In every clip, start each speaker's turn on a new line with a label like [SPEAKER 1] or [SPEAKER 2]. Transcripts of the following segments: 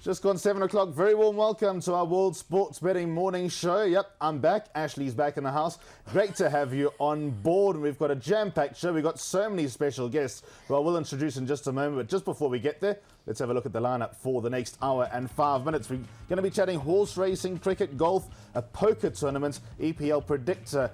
[SPEAKER 1] Just gone 7 o'clock. Very warm welcome to our World Sports Betting Morning Show. Yep, I'm back. Ashley's back in the house. Great to have you on board. We've got a jam-packed show. We've got so many special guests who I will introduce in just a moment. But just before we get there, let's have a look at the lineup for the next hour and 5 minutes. We're going to be chatting horse racing, cricket, golf, a poker tournament, EPL predictor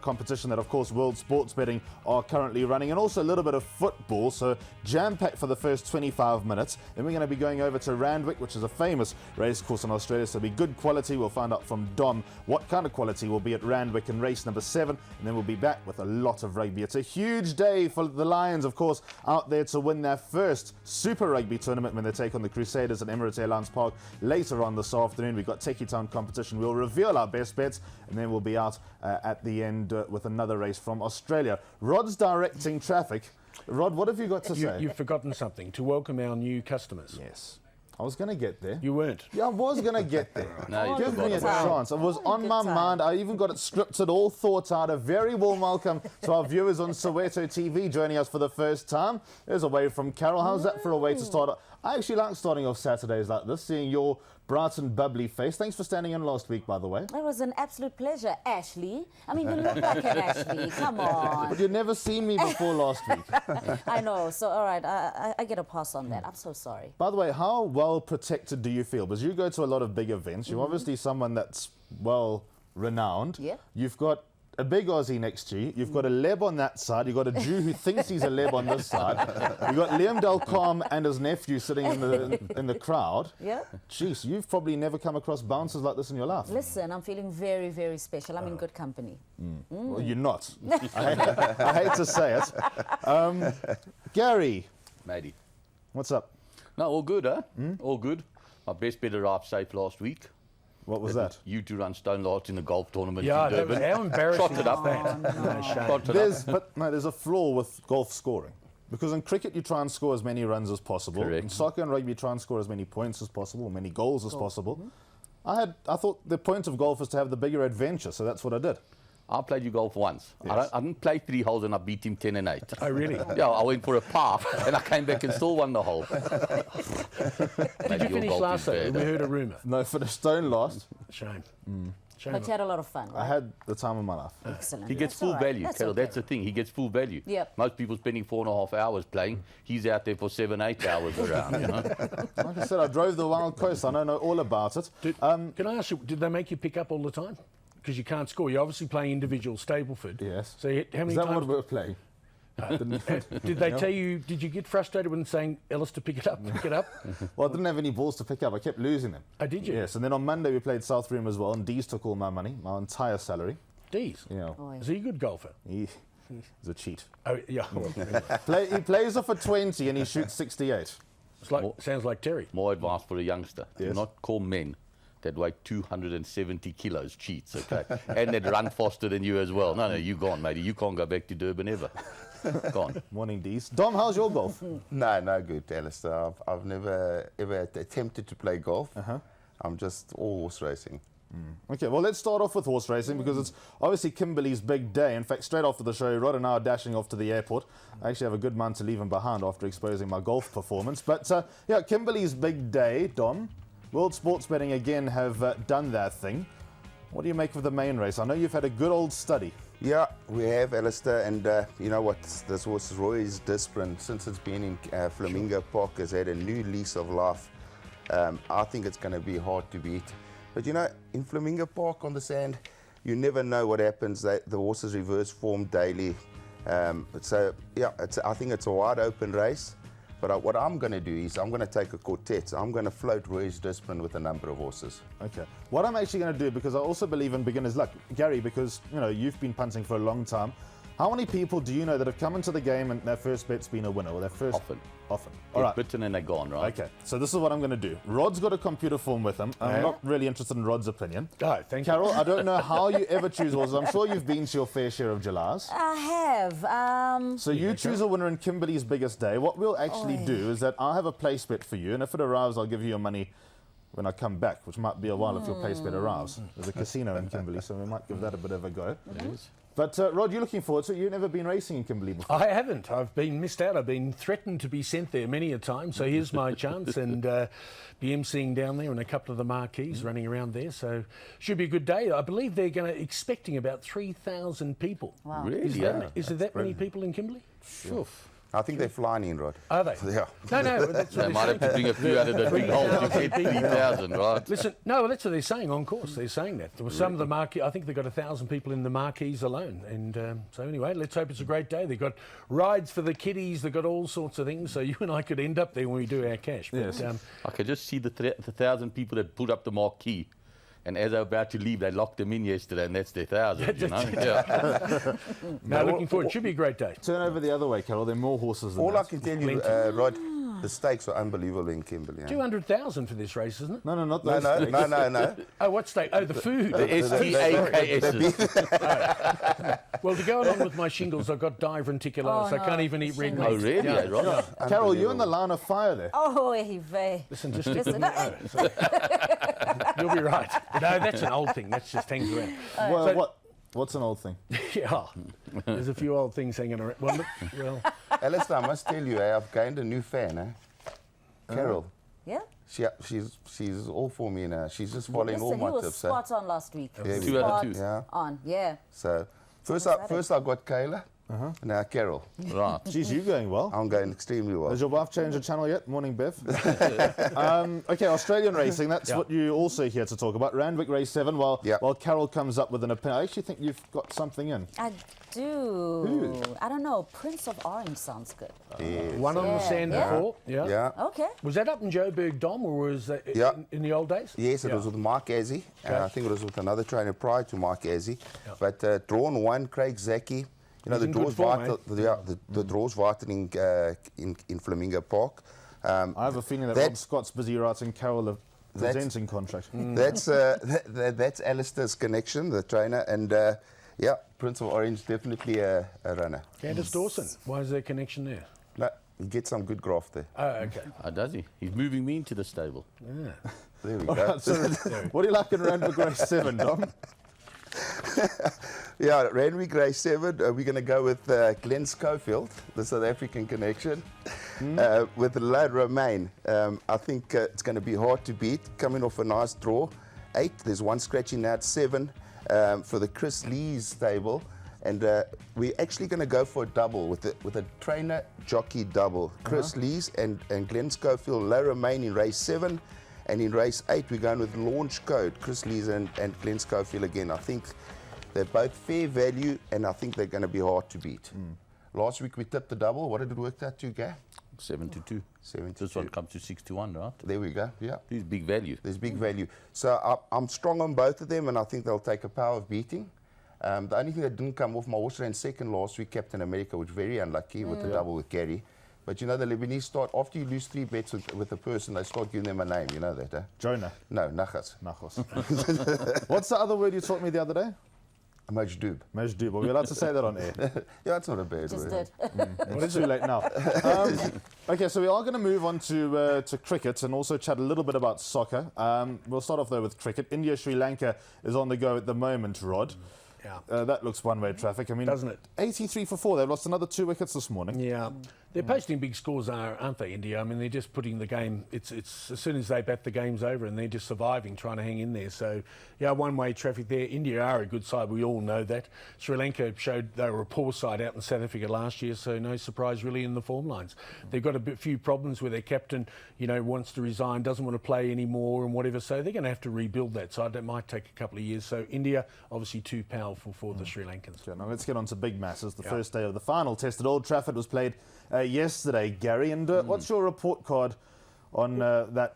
[SPEAKER 1] competition that, of course, World Sports Betting are currently running, and also a little bit of football. So jam-packed for the first 25 minutes. Then we're going to be going over to Randwick, which is a famous race course in Australia. So it'll be good quality. We'll find out from Dom what kind of quality will be at Randwick in race number 7. And then we'll be back with a lot of rugby. It's a huge day for the Lions, of course, out there to win their first Super Rugby tournament when they take on the Crusaders at Emirates Airlines Park later on this afternoon. We've got Techie Town competition. We'll reveal our best bets, and then we'll be out at the end with another race from Australia. Rod's directing traffic. Rod, what have you got to say?
[SPEAKER 2] You've forgotten something, to welcome our new customers.
[SPEAKER 1] Yes. I was going to get there.
[SPEAKER 2] You weren't?
[SPEAKER 1] Yeah, I was going to get there.
[SPEAKER 3] No,
[SPEAKER 1] Give me a chance. It was on my mind. I even got it scripted, all thought out. A very warm welcome to our viewers on Soweto TV joining us for the first time. There's a wave from Carol. How's that for a way to start? I actually like starting off Saturdays like this, seeing your bright and bubbly face. Thanks for standing in last week, by the way.
[SPEAKER 4] It was an absolute pleasure, Ashley. I mean, you look like an Ashley. Come on.
[SPEAKER 1] But you'd never seen me before last week.
[SPEAKER 4] I know. So, all right, I get a pass on that. I'm so sorry.
[SPEAKER 1] By the way, how well protected do you feel? Because you go to a lot of big events. You're obviously someone that's well renowned.
[SPEAKER 4] Yeah.
[SPEAKER 1] You've got a big Aussie next to you. You've got a Leb on that side. You've got a Jew who thinks he's a Leb on this side. You've got Liam Delcom and his nephew sitting in the crowd.
[SPEAKER 4] Yeah.
[SPEAKER 1] Jeez, you've probably never come across bouncers like this in your life.
[SPEAKER 4] Listen, I'm feeling very, very special. I'm in good company.
[SPEAKER 1] Well, you're not. I hate to say it. Gary.
[SPEAKER 3] Matey.
[SPEAKER 1] What's up?
[SPEAKER 3] No, all good, huh? All good. My best bet arrived safe last week.
[SPEAKER 1] What was that?
[SPEAKER 3] You two run stone last in the golf tournament
[SPEAKER 2] Yeah,
[SPEAKER 3] in Durban.
[SPEAKER 2] how embarrassing
[SPEAKER 3] Trot it up.
[SPEAKER 2] is that? No, shame.
[SPEAKER 3] Trot it up.
[SPEAKER 1] There's a flaw with golf scoring. Because in cricket, you try and score as many runs as possible.
[SPEAKER 3] Correct.
[SPEAKER 1] In soccer and rugby, you try and score as many points as possible, many goals as possible. I thought the point of golf is to have the bigger adventure, so that's what I did.
[SPEAKER 3] I played you golf once.
[SPEAKER 1] Yes.
[SPEAKER 3] I didn't play 3 holes and I beat him 10 and 8.
[SPEAKER 2] Oh, really?
[SPEAKER 3] Yeah, I went for a par and I came back and still won the hole.
[SPEAKER 2] Did you finish last though? We heard a rumour.
[SPEAKER 1] No, finished stone last.
[SPEAKER 2] Shame. Shame.
[SPEAKER 4] But you had a lot of fun, right?
[SPEAKER 1] I had the time of my life.
[SPEAKER 4] Excellent.
[SPEAKER 3] He gets
[SPEAKER 4] That's
[SPEAKER 3] full
[SPEAKER 4] all right.
[SPEAKER 3] value,
[SPEAKER 4] That's
[SPEAKER 3] Carol.
[SPEAKER 4] okay.
[SPEAKER 3] That's the thing. He gets full value.
[SPEAKER 4] Yep.
[SPEAKER 3] Most people spending 4.5 hours playing. He's out there for 7, 8 hours around, you know.
[SPEAKER 1] Like I said, I drove the Wild Coast. I don't know all about it.
[SPEAKER 2] Can I ask you, did they make you pick up all the time? Because you can't score. You're obviously playing individual Stableford.
[SPEAKER 1] Yes.
[SPEAKER 2] So how many
[SPEAKER 1] Is that
[SPEAKER 2] times...
[SPEAKER 1] what we were playing?
[SPEAKER 2] Did they tell you, did you get frustrated when saying, Ellis, to pick it up, pick it up?
[SPEAKER 1] Well, I didn't have any balls to pick up. I kept losing them.
[SPEAKER 2] Oh, did you?
[SPEAKER 1] Yes, and then on Monday we played South Room as well, and Dees took all my money, my entire salary.
[SPEAKER 2] Dees?
[SPEAKER 1] You know,
[SPEAKER 4] Oh, yeah.
[SPEAKER 2] Is he a good golfer?
[SPEAKER 1] he's a cheat.
[SPEAKER 2] Oh, yeah.
[SPEAKER 1] He plays off a 20 and he shoots 68.
[SPEAKER 2] It's like, sounds like Terry.
[SPEAKER 3] More advice for a youngster. Do
[SPEAKER 1] Yes.
[SPEAKER 3] not call men that weigh 270 kilos cheats, okay? And that run faster than you as well. No, you gone, matey. You can't go back to Durban ever. Gone.
[SPEAKER 1] Morning, Dees. Dom, how's your golf?
[SPEAKER 5] No good, Alistair. I've never ever attempted to play golf. I'm just all horse racing.
[SPEAKER 1] Okay, well, let's start off with horse racing because it's obviously Kimberley's big day. In fact, straight after the show, Rod and I are dashing off to the airport. I actually have a good month to leave him behind after exposing my golf performance. But, yeah, Kimberley's big day, Dom. World Sports Betting again have done their thing. What do you make of the main race? I know you've had a good old study.
[SPEAKER 5] Yeah, we have, Alistair, and you know what? This horse, Roy's Discipline, since it's been in Flamingo Park, has had a new lease of life. I think it's going to be hard to beat. But you know, in Flamingo Park on the sand, you never know what happens. The horses reverse form daily. So, yeah, I think it's a wide open race. But what I'm going to do is I'm going to take a quartet. So I'm going to float Roy's Discipline with a number of horses.
[SPEAKER 1] Okay. What I'm actually going to do, because I also believe in beginner's luck, Gary, because you know you've been punting for a long time. How many people do you know that have come into the game and their first bet's been a winner, or their first?
[SPEAKER 3] Often.
[SPEAKER 1] All right.
[SPEAKER 3] Bitten and they're gone, right?
[SPEAKER 1] Okay. So this is what I'm going to do. Rod's got a computer form with him. I'm not really interested in Rod's opinion.
[SPEAKER 2] Oh, thank you.
[SPEAKER 1] Carol, I don't know how you ever choose horses. I'm sure you've been to your fair share of July's.
[SPEAKER 4] I have.
[SPEAKER 1] So you choose a winner in Kimberley's biggest day. What we'll actually do is that I'll have a place bet for you, and if it arrives, I'll give you your money when I come back, which might be a while if your place bet arrives. There's a casino in Kimberley, so we might give that a bit of a go. But Rod, you're looking forward to it. You've never been racing in Kimberley before.
[SPEAKER 2] I haven't. I've been missed out. I've been threatened to be sent there many a time. So here's my chance, and be emceeing down there and a couple of the marquees running around there. So should be a good day. I believe they're expecting about 3,000 people.
[SPEAKER 4] Wow.
[SPEAKER 3] Really?
[SPEAKER 2] Is there that many people in Kimberley?
[SPEAKER 3] Sure.
[SPEAKER 5] I think they're flying in, Rod.
[SPEAKER 2] Are they?
[SPEAKER 5] Yeah.
[SPEAKER 2] No, that's what
[SPEAKER 3] They
[SPEAKER 2] they're
[SPEAKER 3] might have to
[SPEAKER 2] saying.
[SPEAKER 3] bring a few out of the big hole to get 3,000, right?
[SPEAKER 2] Listen, no, that's what they're saying. On course, they're saying that. There were some of the marquee. I think they've got 1,000 people in the marquees alone. And so anyway, let's hope it's a great day. They've got rides for the kiddies. They've got all sorts of things. So you and I could end up there when we do our cash. But,
[SPEAKER 1] Yes.
[SPEAKER 3] I could just see the 1,000 people that put up the marquee. And as they're about to leave, they locked them in yesterday, and that's their 1,000, you know? Yeah.
[SPEAKER 2] no, looking forward. It should be a great day.
[SPEAKER 1] Turn over the other way, Carol. There are more horses than
[SPEAKER 5] All I
[SPEAKER 1] that.
[SPEAKER 5] can tell you, Rod, the stakes are unbelievable in Kimberley. Yeah.
[SPEAKER 2] 200,000 for this race, isn't it?
[SPEAKER 1] No, not
[SPEAKER 5] No,
[SPEAKER 1] those.
[SPEAKER 5] no.
[SPEAKER 2] Oh, what stake? Oh, the food.
[SPEAKER 3] The STAKS.
[SPEAKER 2] Well, to go along with my shingles, I've got diverticulitis. I can't even eat red meat.
[SPEAKER 3] Oh, really?
[SPEAKER 2] Yeah.
[SPEAKER 3] Right.
[SPEAKER 1] Carol, you're in the line of fire there.
[SPEAKER 4] Oh, Eve.
[SPEAKER 2] Listen, just stick
[SPEAKER 4] Listen,
[SPEAKER 2] with me. You'll be right. No, that's an old thing. That just hangs around.
[SPEAKER 1] Well, what's an old thing?
[SPEAKER 2] Yeah, there's a few old things hanging around. Well,
[SPEAKER 5] Alistair, I must tell you, I've gained a new fan, Carol.
[SPEAKER 4] Yeah?
[SPEAKER 5] She's all for me now. She's just following all
[SPEAKER 4] Listen, he
[SPEAKER 5] my
[SPEAKER 4] was
[SPEAKER 5] tips.
[SPEAKER 4] spot on last week.
[SPEAKER 5] Yeah,
[SPEAKER 3] 2 out of 2.
[SPEAKER 5] Yeah.
[SPEAKER 4] On, yeah.
[SPEAKER 5] So first I got Kayla, now Carol.
[SPEAKER 3] Right.
[SPEAKER 1] Geez, you going well.
[SPEAKER 5] I'm going extremely well.
[SPEAKER 1] Has your wife changed the channel yet? Morning, Bev. Okay, Australian racing, that's what you're also here to talk about. Randwick Race 7, while Carol comes up with an opinion. I actually think you've got something in.
[SPEAKER 4] I do. I don't know. Prince of Orange sounds good.
[SPEAKER 2] one on the sand before. Yeah.
[SPEAKER 5] Yeah.
[SPEAKER 4] Okay.
[SPEAKER 2] Was that up in Joburg, Dom, or was that in the old days?
[SPEAKER 5] Yes, it was with Mark Azzi. I think it was with another trainer prior to Mark Azzi. But drawn 1, Craig Zaki. You know,
[SPEAKER 2] He's
[SPEAKER 5] the
[SPEAKER 2] in
[SPEAKER 5] draws
[SPEAKER 2] good form,
[SPEAKER 5] vital. The draws vital in Flamingo Park.
[SPEAKER 1] I have a feeling that Rob Scott's busy writing Carol a presenting contract.
[SPEAKER 5] That's Alistair's connection, the trainer, and Prince of Orange definitely a runner.
[SPEAKER 2] Candice Dawson. Why is there a connection there?
[SPEAKER 5] No, you get some good graft there.
[SPEAKER 2] Oh, okay.
[SPEAKER 3] Oh, does he? He's moving me into the stable.
[SPEAKER 2] Yeah.
[SPEAKER 5] There we
[SPEAKER 1] All
[SPEAKER 5] go.
[SPEAKER 1] right, so what do you like in Randwick Race 7, Dom?
[SPEAKER 5] Yeah, Randwick Race 7, we're going to go with Glenn Schofield, the South African connection, with La Romaine. I think it's going to be hard to beat, coming off a nice draw. 8, there's 1 scratching out, 7 for the Chris Lee's stable. And we're actually going to go for a double with a trainer jockey double. Chris Lee's and Glenn Schofield, La Romaine in race 7. And in race 8, we're going with launch code, Chris Lees and Glenn Schofield again. I think they're both fair value, and I think they're going to be hard to beat. Last week we tipped the double. What did it work out to, Gay?
[SPEAKER 3] 7-2.
[SPEAKER 5] 7-2.
[SPEAKER 3] This one comes to 6-1, right?
[SPEAKER 5] There we go, yeah.
[SPEAKER 3] He's big value.
[SPEAKER 5] There's big value. So I'm strong on both of them, and I think they'll take a power of beating. The only thing that didn't come off, my horse ran second last week, Captain America, which was very unlucky with the double with Gary. But you know, the Lebanese start, after you lose 3 bets with a person, they start giving them a name. You know that, eh?
[SPEAKER 1] Jonah.
[SPEAKER 5] No, Nachas.
[SPEAKER 1] Nachos. What's the other word you taught me the other day?
[SPEAKER 5] Majdub.
[SPEAKER 1] Majdub. Are we allowed to say that on air?
[SPEAKER 5] Yeah, it's not a bad
[SPEAKER 4] Just
[SPEAKER 5] word.
[SPEAKER 4] did.
[SPEAKER 1] It's too late now. Okay, so we are going to move on to cricket and also chat a little bit about soccer. We'll start off though with cricket. India-Sri Lanka is on the go at the moment, Rod.
[SPEAKER 2] Yeah.
[SPEAKER 1] That looks one-way traffic. I mean,
[SPEAKER 2] Doesn't it?
[SPEAKER 1] 83 for 4. They've lost another 2 wickets this morning.
[SPEAKER 2] Yeah. They're posting big scores, aren't they, India? I mean, they're just putting the game, it's as soon as they bat, the game's over, and they're just surviving, trying to hang in there. So, yeah, one-way traffic there. India are a good side, we all know that. Sri Lanka showed they were a poor side out in South Africa last year, so no surprise really in the form lines. They've got a few problems where their captain, you know, wants to resign, doesn't want to play anymore and whatever, so they're going to have to rebuild that side. That might take a couple of years. So India, obviously too powerful for the Sri Lankans.
[SPEAKER 1] Okay, now let's get on to big masses. The first day of the final test at Old Trafford was played yesterday, Gary. And what's your report card on that?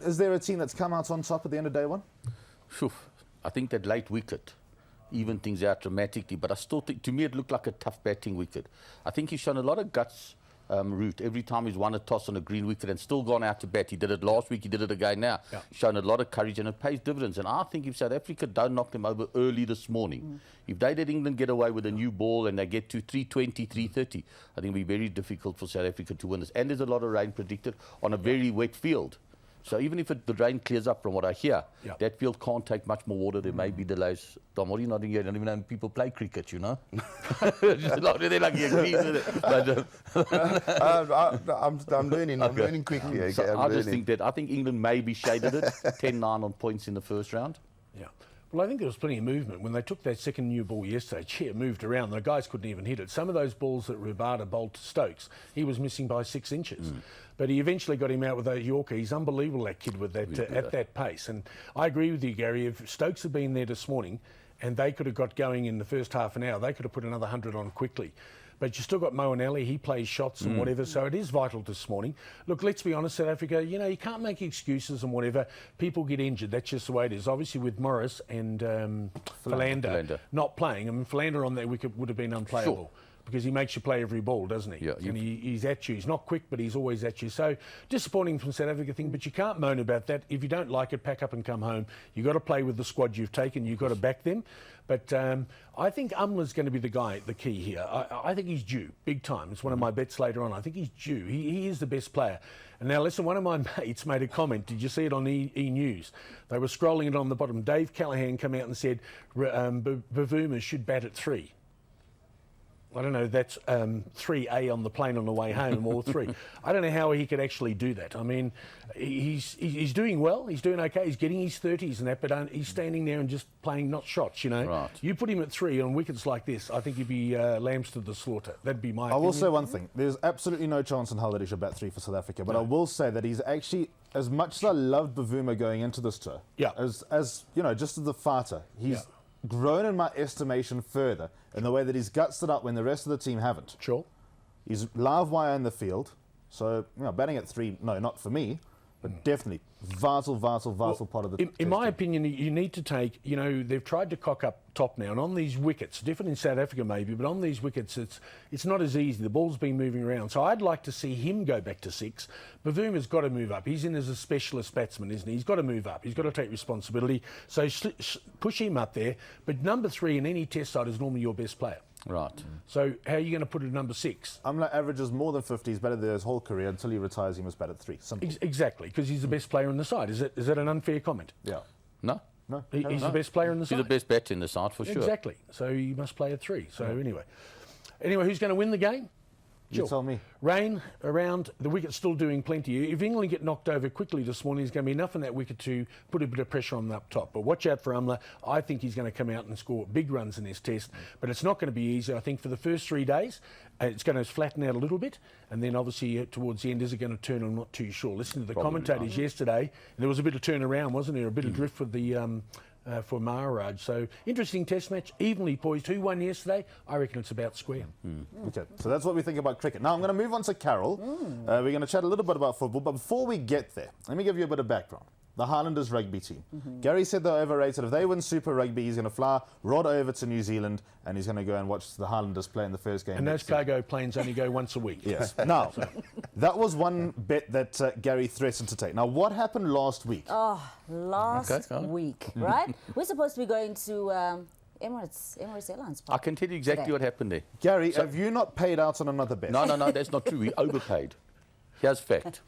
[SPEAKER 1] Is there a team that's come out on top at the end of day one?
[SPEAKER 3] Phew. I think that late wicket even things out dramatically, but I still think, to me, it looked like a tough batting wicket. I think he's shown a lot of guts, Root, every time he's won a toss on a green wicket and still gone out to bat. He did it last week, he did it again now. Yeah. He's shown a lot of courage and it pays dividends. And I think if South Africa don't knock them over early this morning, if they let England get away with a new ball and they get to 320, 330, I think it'll be very difficult for South Africa to win this. And there's a lot of rain predicted on a very wet field. So even if the rain clears up, from what I hear,
[SPEAKER 2] Yeah.
[SPEAKER 3] that field can't take much more water. There may be delays. Tom, what are you nodding here? I don't even know people play cricket, you know. They're like, he agrees with it. But,
[SPEAKER 5] I'm learning. I'm learning quickly.
[SPEAKER 3] so
[SPEAKER 5] I'm
[SPEAKER 3] I just
[SPEAKER 5] learning.
[SPEAKER 3] think I think England maybe shaded it 10-9 on points in the first round.
[SPEAKER 2] Yeah. Well, I think there was plenty of movement. When they took that second new ball yesterday, it moved around. The guys couldn't even hit it. Some of those balls that Rabada bowled to Stokes, he was missing by 6 inches. But he eventually got him out with that Yorker. He's unbelievable, that kid, with that at that pace. And I agree with you, Gary. If Stokes had been there this morning and they could have got going in the first half an hour, they could have put another 100 on quickly. But you still got Moanelli, he plays shots and whatever, so it is vital this morning. Look, let's be honest, South Africa, you know, you can't make excuses and whatever. People get injured, that's just the way it is. Obviously with Morris and Philander not playing, I mean, Philander on that wicket would have been unplayable.
[SPEAKER 3] Sure.
[SPEAKER 2] Because he makes you play every ball, doesn't he?
[SPEAKER 3] Yeah,
[SPEAKER 2] and he's at you. He's not quick, but he's always at you. So disappointing from South Africa thing, but you can't moan about that. If you don't like it, pack up and come home. You've got to play with the squad you've taken. You've got to back them. But I think Umla's going to be the key here. I think he's due, big time. It's one of my bets later on. I think he's due. He is the best player. And now listen, one of my mates made a comment. Did you see it on E News? They were scrolling it on the bottom. Dave Callaghan came out and said Bavuma should bat at 3. I don't know, that's 3A on the plane on the way home, or 3. I don't know how he could actually do that. I mean, he's doing well, he's doing okay, he's getting his 30s and that, but he's standing there and just playing not shots, you know.
[SPEAKER 3] Right.
[SPEAKER 2] You put him at 3 on wickets like this, I think he'd be lambs to the slaughter. That'd be my
[SPEAKER 1] I will
[SPEAKER 2] opinion.
[SPEAKER 1] say one thing. There's absolutely no chance in hell that he should bat 3 for South Africa. But I will say that he's actually, as much as I loved Bavuma going into this tour, as you know, just as the fighter, he's grown in my estimation further in the way that he's gutsed it up when the rest of the team haven't.
[SPEAKER 2] Sure.
[SPEAKER 1] He's live wire in the field. So, you know, batting at 3, no, not for me, but definitely vital part of the
[SPEAKER 2] In my opinion, you need to take, you know, they've tried to cock up top now, and on these wickets, different in South Africa maybe, but on these wickets, it's not as easy. The ball's been moving around. So I'd like to see him go back to 6. Bavuma's got to move up. He's in as a specialist batsman, isn't he? He's got to move up. He's got to take responsibility. So push him up there. But number 3 in any test side is normally your best player.
[SPEAKER 3] Right.
[SPEAKER 2] So how are you going to put it at number 6?
[SPEAKER 1] Amla averages more than 50. He's batted there his whole career. Until he retires, he must bat at 3. Simple.
[SPEAKER 2] Exactly, because he's the best player on the side. Is that an unfair comment?
[SPEAKER 1] Yeah.
[SPEAKER 3] No.
[SPEAKER 1] No.
[SPEAKER 2] He's the best player on the side.
[SPEAKER 3] He's the best bat in the side for sure.
[SPEAKER 2] Exactly. So he must play at 3. So anyway, who's going to win the game?
[SPEAKER 1] You tell me.
[SPEAKER 2] Rain around, the wicket's still doing plenty. If England get knocked over quickly this morning, there's going to be enough in that wicket to put a bit of pressure on them up top. But watch out for Umla. I think he's going to come out and score big runs in this test. But it's not going to be easy. I think for the first 3 days, it's going to flatten out a little bit. And then obviously towards the end, is it going to turn? I'm not too sure. Listening to the commentators yesterday, there was a bit of turnaround, wasn't there? A bit of drift with the... for Maharaj. So, interesting test match, evenly poised. Who won yesterday? I reckon it's about square.
[SPEAKER 1] Okay, so that's what we think about cricket. Now I'm going to move on to Carol. We're going to chat a little bit about football, but before we get there, let me give you a bit of background. The Highlanders rugby team. Gary said they're overrated. If they win Super Rugby, he's going to fly right over to New Zealand and he's going to go and watch the Highlanders play in the first game.
[SPEAKER 2] And those cargo planes only go once a week.
[SPEAKER 1] Yes. Now, that was one bet that Gary threatened to take. Now, what happened last week?
[SPEAKER 4] Last week, right? We're supposed to be going to Emirates Airlines Park.
[SPEAKER 3] I can tell you exactly what happened there.
[SPEAKER 1] Gary, have you not paid out on another bet?
[SPEAKER 3] No, that's not true. We overpaid. Here's fact.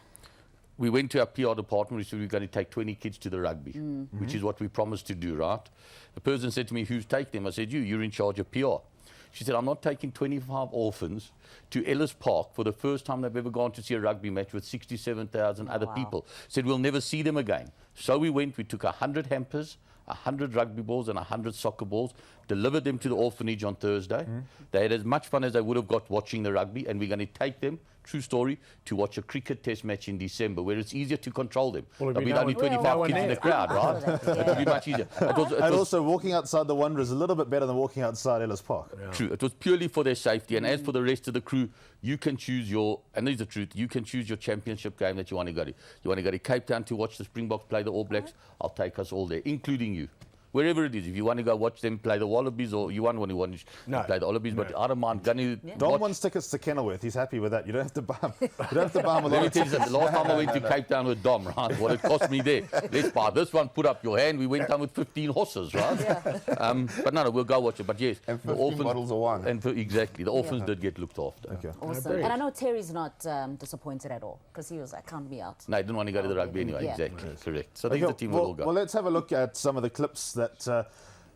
[SPEAKER 3] We went to our PR department. We said we're going to take 20 kids to the rugby, which is what we promised to do, right? The person said to me, who's taking them? I said, you're in charge of PR. She said, I'm not taking 25 orphans to Ellis Park for the first time they've ever gone to see a rugby match with 67,000 other people. Said, we'll never see them again. So we went, we took 100 hampers, 100 rugby balls and 100 soccer balls, delivered them to the orphanage on Thursday. They had as much fun as they would have got watching the rugby, and we're going to take them, true story, to watch a cricket test match in December, where it's easier to control them.
[SPEAKER 2] Well,
[SPEAKER 3] There'll be only 25 kids in the crowd, right? It'll be much easier.
[SPEAKER 1] And also, walking outside the Wanderers is a little bit better than walking outside Ellis Park.
[SPEAKER 3] True. It was purely for their safety. And as for the rest of the crew, you can choose your, and this is the truth, you can choose your championship game that you want to go to. You want to go to Cape Town to watch the Springboks play the All Blacks? I'll take us all there, including you. wherever it is. If you want to go watch them play the Wallabies, or you want to watch
[SPEAKER 2] No.
[SPEAKER 3] play the Wallabies, but I don't mind going to
[SPEAKER 1] Don
[SPEAKER 3] watch.
[SPEAKER 1] wants tickets to Kenilworth. He's happy with that. You don't have to buy him. You don't have to buy him a
[SPEAKER 3] Let
[SPEAKER 1] lot
[SPEAKER 3] me
[SPEAKER 1] of
[SPEAKER 3] tell you
[SPEAKER 1] tickets.
[SPEAKER 3] something. The last time I went to Cape Town with Dom, right, what it cost me there. Let's buy this one, put up your hand. We went down with 15 horses, right? But no, we'll go watch it. But yes,
[SPEAKER 5] And
[SPEAKER 3] the
[SPEAKER 5] 15 bottles of wine.
[SPEAKER 3] And exactly, the orphans did get looked after.
[SPEAKER 1] Okay.
[SPEAKER 4] Awesome.
[SPEAKER 2] brilliant.
[SPEAKER 4] And I know Terry's not disappointed at all because he was like, count me out.
[SPEAKER 3] No, I didn't want to go to the rugby anyway.
[SPEAKER 4] Yeah.
[SPEAKER 3] Exactly, correct. So I think
[SPEAKER 1] Okay,
[SPEAKER 3] the team
[SPEAKER 1] well,
[SPEAKER 3] will all go.
[SPEAKER 1] well, let's have a look at some of the clips that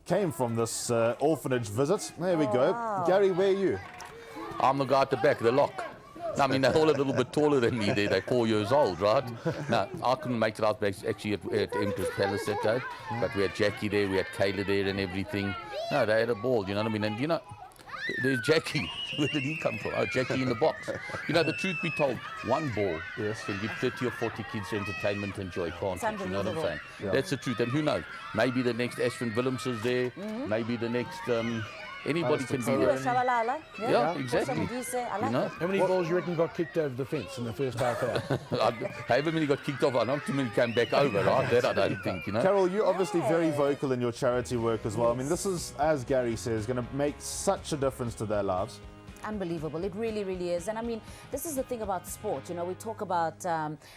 [SPEAKER 1] came from this orphanage visit. There we go.
[SPEAKER 4] wow.
[SPEAKER 1] Gary, where are you?
[SPEAKER 3] I'm the guy at the back, the lock. I mean, they're all a little bit taller than me there. They're 4 years old, right? No, I couldn't make it out actually at Empress Palace that day. But we had Jackie there, we had Kayla there and everything. No, they had a ball, you know what I mean? And, you know, there's Jackie. Where did he come from? Oh, Jackie in the box. You know, the truth be told, one ball can give 30 or 40 kids entertainment and joy, can't
[SPEAKER 4] It's
[SPEAKER 3] it? You know what I'm
[SPEAKER 4] unbelievable.
[SPEAKER 3] saying? That's the truth. And who knows? Maybe the next Ashwin Willems is there. Maybe the next... anybody can be
[SPEAKER 4] See
[SPEAKER 3] there.
[SPEAKER 4] what Shabalala?
[SPEAKER 3] Yeah, exactly.
[SPEAKER 4] I like
[SPEAKER 3] You know?
[SPEAKER 4] it.
[SPEAKER 2] How many balls you reckon got kicked over the fence in the first half hour?
[SPEAKER 3] However many got kicked off, I not too many came back over, right? That I don't think, you know.
[SPEAKER 1] Carol, you're obviously very vocal in your charity work as well. I mean, this is, as Gary says, going to make such a difference to their lives.
[SPEAKER 4] Unbelievable. It really, really is. And I mean, this is the thing about sport. You know, we talk about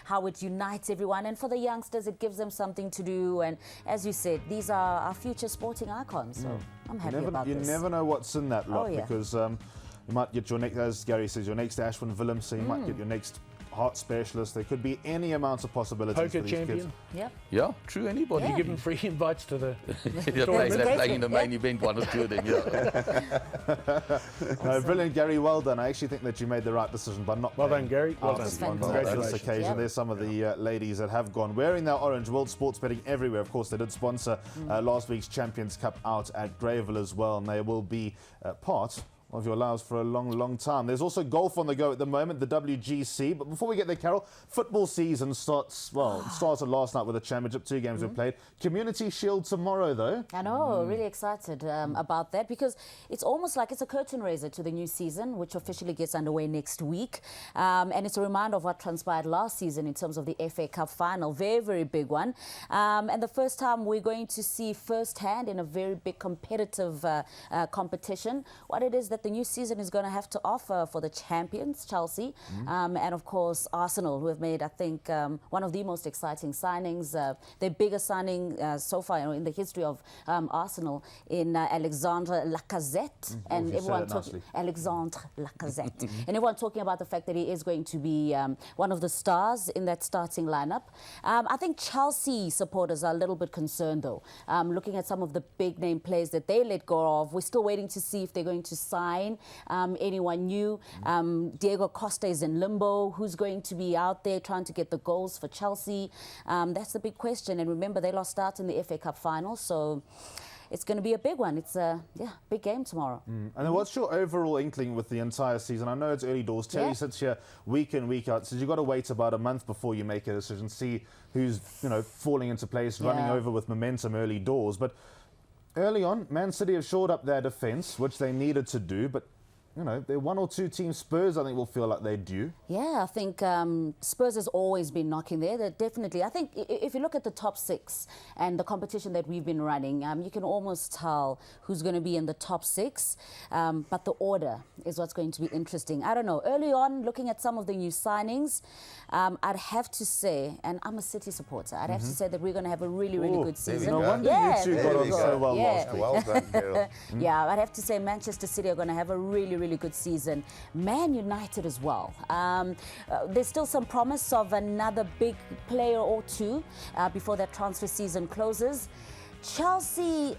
[SPEAKER 4] how it unites everyone. And for the youngsters, it gives them something to do. And as you said, these are our future sporting icons. So I'm happy about
[SPEAKER 1] You
[SPEAKER 4] this.
[SPEAKER 1] never know what's in that lot
[SPEAKER 4] Oh, yeah.
[SPEAKER 1] because you might get your next, as Gary says, your next Ashwin Willems, so you might get your next heart specialist. There could be any amount of possibilities
[SPEAKER 2] Poker
[SPEAKER 1] for these
[SPEAKER 2] champion.
[SPEAKER 1] kids.
[SPEAKER 4] Yep.
[SPEAKER 3] Yeah, true, anybody.
[SPEAKER 2] You give them free invites to the...
[SPEAKER 3] Yeah, they're playing in the main event, one or two of them, yeah.
[SPEAKER 1] No, brilliant, Gary. Well done. I actually think that you made the right decision by not
[SPEAKER 2] Well
[SPEAKER 1] paying
[SPEAKER 2] done, Gary. Well
[SPEAKER 1] our
[SPEAKER 2] done.
[SPEAKER 1] sponsor on
[SPEAKER 2] Congratulations.
[SPEAKER 1] this occasion.
[SPEAKER 4] Yep.
[SPEAKER 1] There's some of the ladies that have gone wearing their orange. World Sports Betting everywhere. Of course, they did sponsor last week's Champions Cup out at Greyville as well, and they will be part of your lives for a long, long time. There's also golf on the go at the moment, the WGC. But before we get there, Carol, football season starts, well, it started last night with the championship, 2 games we played. Community Shield tomorrow, though.
[SPEAKER 4] I know, really excited about that because it's almost like it's a curtain raiser to the new season, which officially gets underway next week. And it's a reminder of what transpired last season in terms of the FA Cup final. Very, very big one. And the first time we're going to see firsthand in a very big competitive competition what it is that the new season is going to have to offer for the champions, Chelsea, and of course Arsenal, who have made, I think, one of the most exciting signings, their biggest signing so far in the history of Arsenal, in Alexandre Lacazette, and
[SPEAKER 1] you said
[SPEAKER 4] everyone
[SPEAKER 1] it nicely.
[SPEAKER 4] Alexandre Lacazette, and everyone talking about the fact that he is going to be one of the stars in that starting lineup. I think Chelsea supporters are a little bit concerned, though, looking at some of the big name players that they let go of. We're still waiting to see if they're going to sign anyone new. Diego Costa is in limbo. Who's going to be out there trying to get the goals for Chelsea? That's the big question. And remember, they lost out in the FA Cup final, so it's going to be a big one. It's a big game tomorrow.
[SPEAKER 1] And then what's your overall inkling with the entire season? I know it's early doors. Terry
[SPEAKER 4] Yeah.
[SPEAKER 1] sits here week in, week out. Says you've got to wait about a month before you make a decision, see who's falling into place, running
[SPEAKER 4] Yeah.
[SPEAKER 1] over with momentum early doors. But early on, Man City have shored up their defence, which they needed to do. But they're 1 or 2 teams. Spurs, I think, will feel like they're due.
[SPEAKER 4] Yeah, I think Spurs has always been knocking there. They're definitely, I think if you look at the top 6 and the competition that we've been running, you can almost tell who's going to be in the top 6. But the order is what's going to be interesting. I don't know. Early on, looking at some of the new signings, I'd have to say, and I'm a City supporter, I'd have to say that we're going to have a really, really
[SPEAKER 1] Ooh,
[SPEAKER 4] good
[SPEAKER 5] there we
[SPEAKER 4] season.
[SPEAKER 5] go.
[SPEAKER 1] No wonder
[SPEAKER 4] Yeah,
[SPEAKER 1] you two
[SPEAKER 4] there
[SPEAKER 1] got
[SPEAKER 4] we
[SPEAKER 1] on
[SPEAKER 4] go.
[SPEAKER 1] so well
[SPEAKER 4] Yeah.
[SPEAKER 1] last week.
[SPEAKER 5] Well done, Carol.
[SPEAKER 4] Yeah, I'd have to say Manchester City are going to have a really, really good season. Man United as well. There's still some promise of another big player or two before that transfer season closes. Chelsea,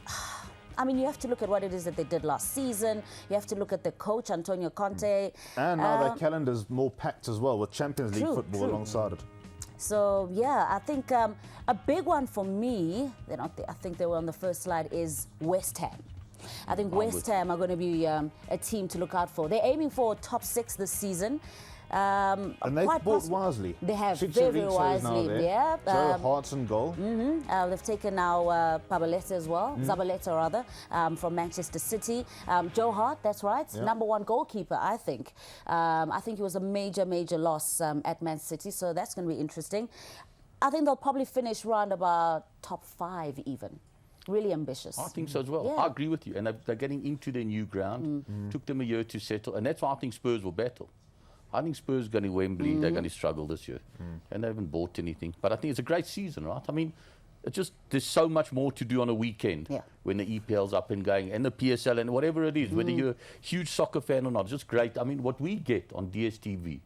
[SPEAKER 4] I mean, you have to look at what it is that they did last season. You have to look at the coach, Antonio Conte.
[SPEAKER 1] And now their calendar's more packed as well, with Champions League
[SPEAKER 4] True,
[SPEAKER 1] football
[SPEAKER 4] true.
[SPEAKER 1] alongside it.
[SPEAKER 4] So, yeah, I think a big one for me, they're not there, I think they were on the first slide, is West Ham. I think West Ham are going to be a team to look out for. They're aiming for top 6 this season.
[SPEAKER 1] And they've
[SPEAKER 4] quite
[SPEAKER 1] bought
[SPEAKER 4] possi-
[SPEAKER 1] wisely.
[SPEAKER 4] They have
[SPEAKER 1] Chicharito
[SPEAKER 4] very,
[SPEAKER 1] is
[SPEAKER 4] very
[SPEAKER 1] now
[SPEAKER 4] wisely.
[SPEAKER 1] there.
[SPEAKER 4] Yeah.
[SPEAKER 1] Joe Hart's in goal.
[SPEAKER 4] They've taken now Pabaleta as well, Zabaleta rather, from Manchester City. Joe Hart, that's right, number 1 goalkeeper, I think. I think he was a major, major loss at Man City, so that's going to be interesting. I think they'll probably finish round about top 5 even. Really ambitious.
[SPEAKER 3] I think so as well.
[SPEAKER 4] Yeah.
[SPEAKER 3] I agree with you. And they're getting into their new ground. Took them a year to settle. And that's why I think Spurs will battle. I think Spurs going to Wembley, they're going to struggle this year. And they haven't bought anything. But I think it's a great season, right? I mean, it's just, there's so much more to do on a weekend when the EPL's up and going, and the PSL and whatever it is, whether you're a huge soccer fan or not. It's just great. I mean, what we get on DSTV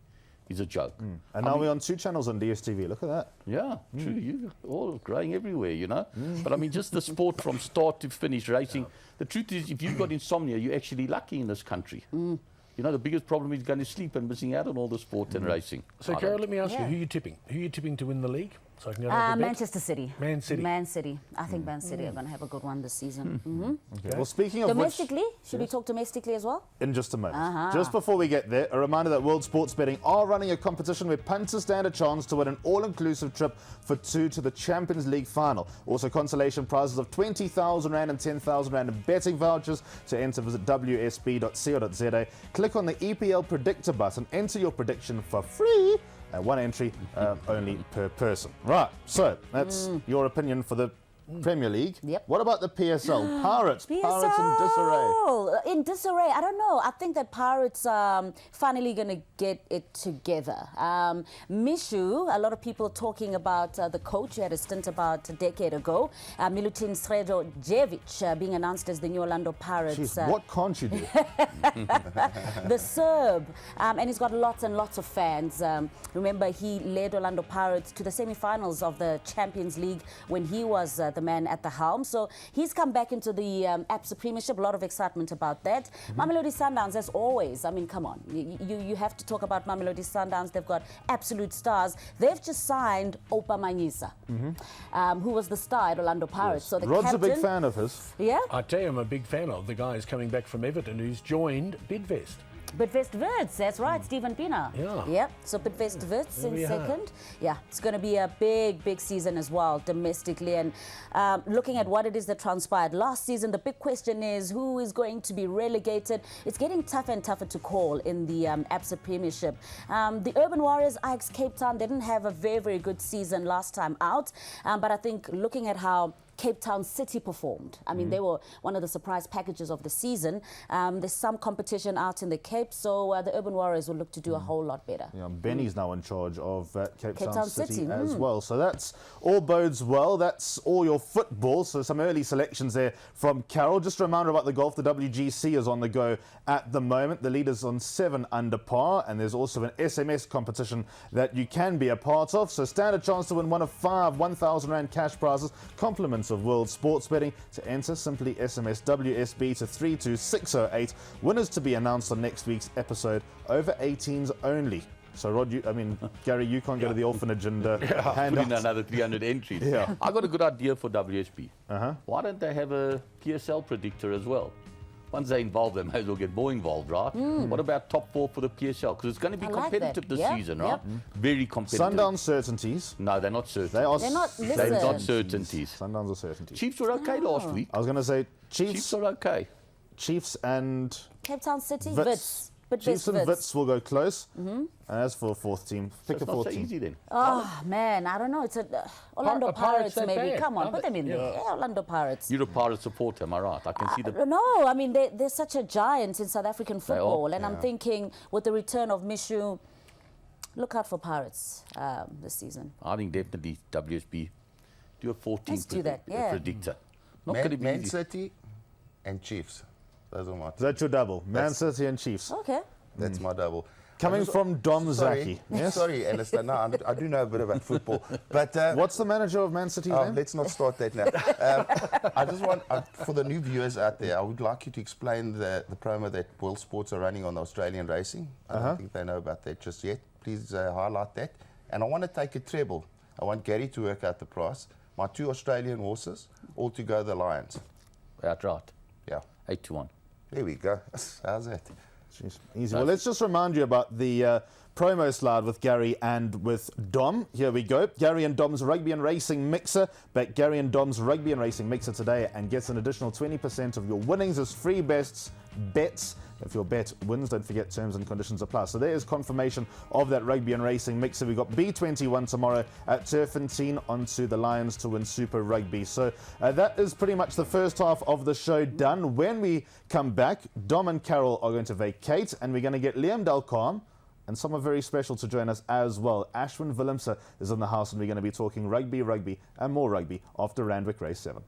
[SPEAKER 3] is a joke.
[SPEAKER 1] And now we're on 2 channels on DSTV. Look at that.
[SPEAKER 3] Yeah, true. You're all growing everywhere, you know. But I mean, just the sport from start to finish, racing. The truth is, if you've got insomnia, you're actually lucky in this country. You know, the biggest problem is going to sleep and missing out on all the sport and racing.
[SPEAKER 2] So, Carol, let me ask you, who are you tipping? Who are you tipping to win the league? So I can go have a bet?
[SPEAKER 4] Manchester City.
[SPEAKER 2] Man City.
[SPEAKER 4] Man City. I think Man City are going to have a good one this season.
[SPEAKER 1] Okay. Well, speaking of
[SPEAKER 4] Domestically, should we talk domestically as well?
[SPEAKER 1] in just a moment. Just before we get there, a reminder that World Sports Betting are running a competition where punters stand a chance to win an all-inclusive trip for 2 to the Champions League final. Also, consolation prizes of R20,000 and R10,000 in betting vouchers. To enter, visit wsb.co.za. Click on the EPL Predictor button, enter your prediction for free. 1 entry only per person. Right, so that's your opinion for the Premier League.
[SPEAKER 4] Yep.
[SPEAKER 1] What about the PSL? Pirates in disarray.
[SPEAKER 4] PSL in disarray. I don't know. I think that Pirates finally going to get it together. Mishu, a lot of people talking about the coach who had a stint about a decade ago, Milutin Sredojevic, being announced as the new Orlando Pirates.
[SPEAKER 1] Jeez, what can't you do?
[SPEAKER 4] The Serb, and he's got lots and lots of fans. Remember, he led Orlando Pirates to the semi-finals of the Champions League when he was the man at the helm. So he's come back into the ABSA Premiership. A lot of excitement about that. Mamelodi Sundowns, as always. I mean, come on. You have to talk about Mamelodi Sundowns. They've got absolute stars. They've just signed Opa Manyisa, who was the star at Orlando Pirates. So the
[SPEAKER 1] Rod's
[SPEAKER 4] captain,
[SPEAKER 1] a big fan of his.
[SPEAKER 4] Yeah?
[SPEAKER 2] I tell you, I'm a big fan of the guy who's coming back from Everton who's joined Bidvest.
[SPEAKER 4] Bidvest Wits, that's right, Stephen Pienaar.
[SPEAKER 2] Yeah.
[SPEAKER 4] Yep, so Bidvest Wits
[SPEAKER 2] There
[SPEAKER 4] in
[SPEAKER 2] we are.
[SPEAKER 4] second. Yeah, it's going to be a big, big season as well, domestically. And looking at what it is that transpired last season, the big question is who is going to be relegated? It's getting tougher and tougher to call in the ABSA Premiership. The Urban Warriors, Ajax Cape Town, they didn't have a very, very good season last time out. But I think looking at how Cape Town City performed. I mean, they were one of the surprise packages of the season. There's some competition out in the Cape, so the Urban Warriors will look to do a whole lot better.
[SPEAKER 1] Yeah, Benny's now in charge of Cape
[SPEAKER 4] Town
[SPEAKER 1] Town City
[SPEAKER 4] City,
[SPEAKER 1] as well. So that's all bodes well. That's all your football. So some early selections there from Carol. Just a reminder about the golf. The WGC is on the go at the moment. The leader's on 7 under par, and there's also an SMS competition that you can be a part of. So stand a chance to win one of 5 R1,000 cash prizes, compliments of World Sports Betting. To enter, simply SMS WSB to 32608. Winners to be announced on next week's episode. Over 18s only. So, Rod, Gary, you can't go to the orphanage and hand
[SPEAKER 3] Put in
[SPEAKER 1] out.
[SPEAKER 3] another 300 entries.
[SPEAKER 1] Yeah.
[SPEAKER 3] I got a good idea for WSB. Why don't they have a PSL predictor as well? Once they're involved, they may as well get more involved, right? What about top 4 for the PSL? Because it's going to be
[SPEAKER 4] I like
[SPEAKER 3] competitive
[SPEAKER 4] that.
[SPEAKER 3] this
[SPEAKER 4] Yep,
[SPEAKER 3] season,
[SPEAKER 4] yep.
[SPEAKER 3] right? Very competitive.
[SPEAKER 1] Sundown certainties.
[SPEAKER 3] No, they're not certain.
[SPEAKER 1] They are.
[SPEAKER 4] They're not-
[SPEAKER 3] They're
[SPEAKER 4] listen.
[SPEAKER 3] not certainties.
[SPEAKER 1] Sundowns are certainties.
[SPEAKER 3] Chiefs were okay last week.
[SPEAKER 1] I was going to say
[SPEAKER 3] Chiefs
[SPEAKER 1] Chiefs,
[SPEAKER 3] are okay.
[SPEAKER 1] Chiefs and
[SPEAKER 4] Cape Town City,
[SPEAKER 1] Wits.
[SPEAKER 4] Wits.
[SPEAKER 1] Chiefs and
[SPEAKER 4] Wits.
[SPEAKER 1] Wits will go close. And as for a 4th team, pick
[SPEAKER 3] It's
[SPEAKER 1] a
[SPEAKER 3] not
[SPEAKER 1] 4th
[SPEAKER 3] so
[SPEAKER 1] team.
[SPEAKER 3] easy then.
[SPEAKER 4] Oh, man, I don't know. It's a Orlando
[SPEAKER 2] Are Pirates
[SPEAKER 4] Pirates,
[SPEAKER 2] that
[SPEAKER 4] maybe.
[SPEAKER 2] bad?
[SPEAKER 4] Come on,
[SPEAKER 2] Are
[SPEAKER 4] put
[SPEAKER 2] they?
[SPEAKER 4] them in
[SPEAKER 2] Yeah.
[SPEAKER 4] there. Yeah, Orlando Pirates.
[SPEAKER 3] You're a Pirate supporter, am I right? I can see the...
[SPEAKER 4] No, I mean, they're such a giant in South African football. And I'm thinking, with the return of Mishu, look out for Pirates this season.
[SPEAKER 3] I think definitely WSB. Do a 14
[SPEAKER 4] Let's do that, yeah.
[SPEAKER 3] predictor. Not going to be
[SPEAKER 5] Man
[SPEAKER 3] easy.
[SPEAKER 5] City and Chiefs. Those are my
[SPEAKER 1] Is that your double? Man City and Chiefs.
[SPEAKER 4] Okay.
[SPEAKER 5] That's my double.
[SPEAKER 1] Coming from Dom
[SPEAKER 5] Sorry,
[SPEAKER 1] Zaki. Yes?
[SPEAKER 5] sorry, Alistair. No, I do know a bit about football, but
[SPEAKER 1] What's the manager of Man City's name?
[SPEAKER 5] let's not start that now. I just want, for the new viewers out there, I would like you to explain the promo that World Sports are running on the Australian racing. I don't think they know about that just yet. Please highlight that. And I want to take a treble. I want Gary to work out the price. My 2 Australian horses, all to go the Lions.
[SPEAKER 3] Outright.
[SPEAKER 5] Yeah,
[SPEAKER 3] 8-1.
[SPEAKER 5] there we go. How's that?
[SPEAKER 1] Jeez, easy. Well, let's just remind you about the promo slide with Gary and with Dom. Here we go. Gary and Dom's Rugby and Racing Mixer. Bet Gary and Dom's Rugby and Racing Mixer today and get an additional 20% of your winnings as free bests bets. If your bet wins, don't forget terms and conditions apply. So there is confirmation of that rugby and racing mix. So we've got B21 tomorrow at Turfentine onto the Lions to win Super Rugby. So that is pretty much the first half of the show done. When we come back, Dom and Carol are going to vacate, and we're going to get Liam Delcalm and someone very special to join us as well. Ashwin Willemse is in the house, and we're going to be talking rugby, and more rugby after Randwick Race 7.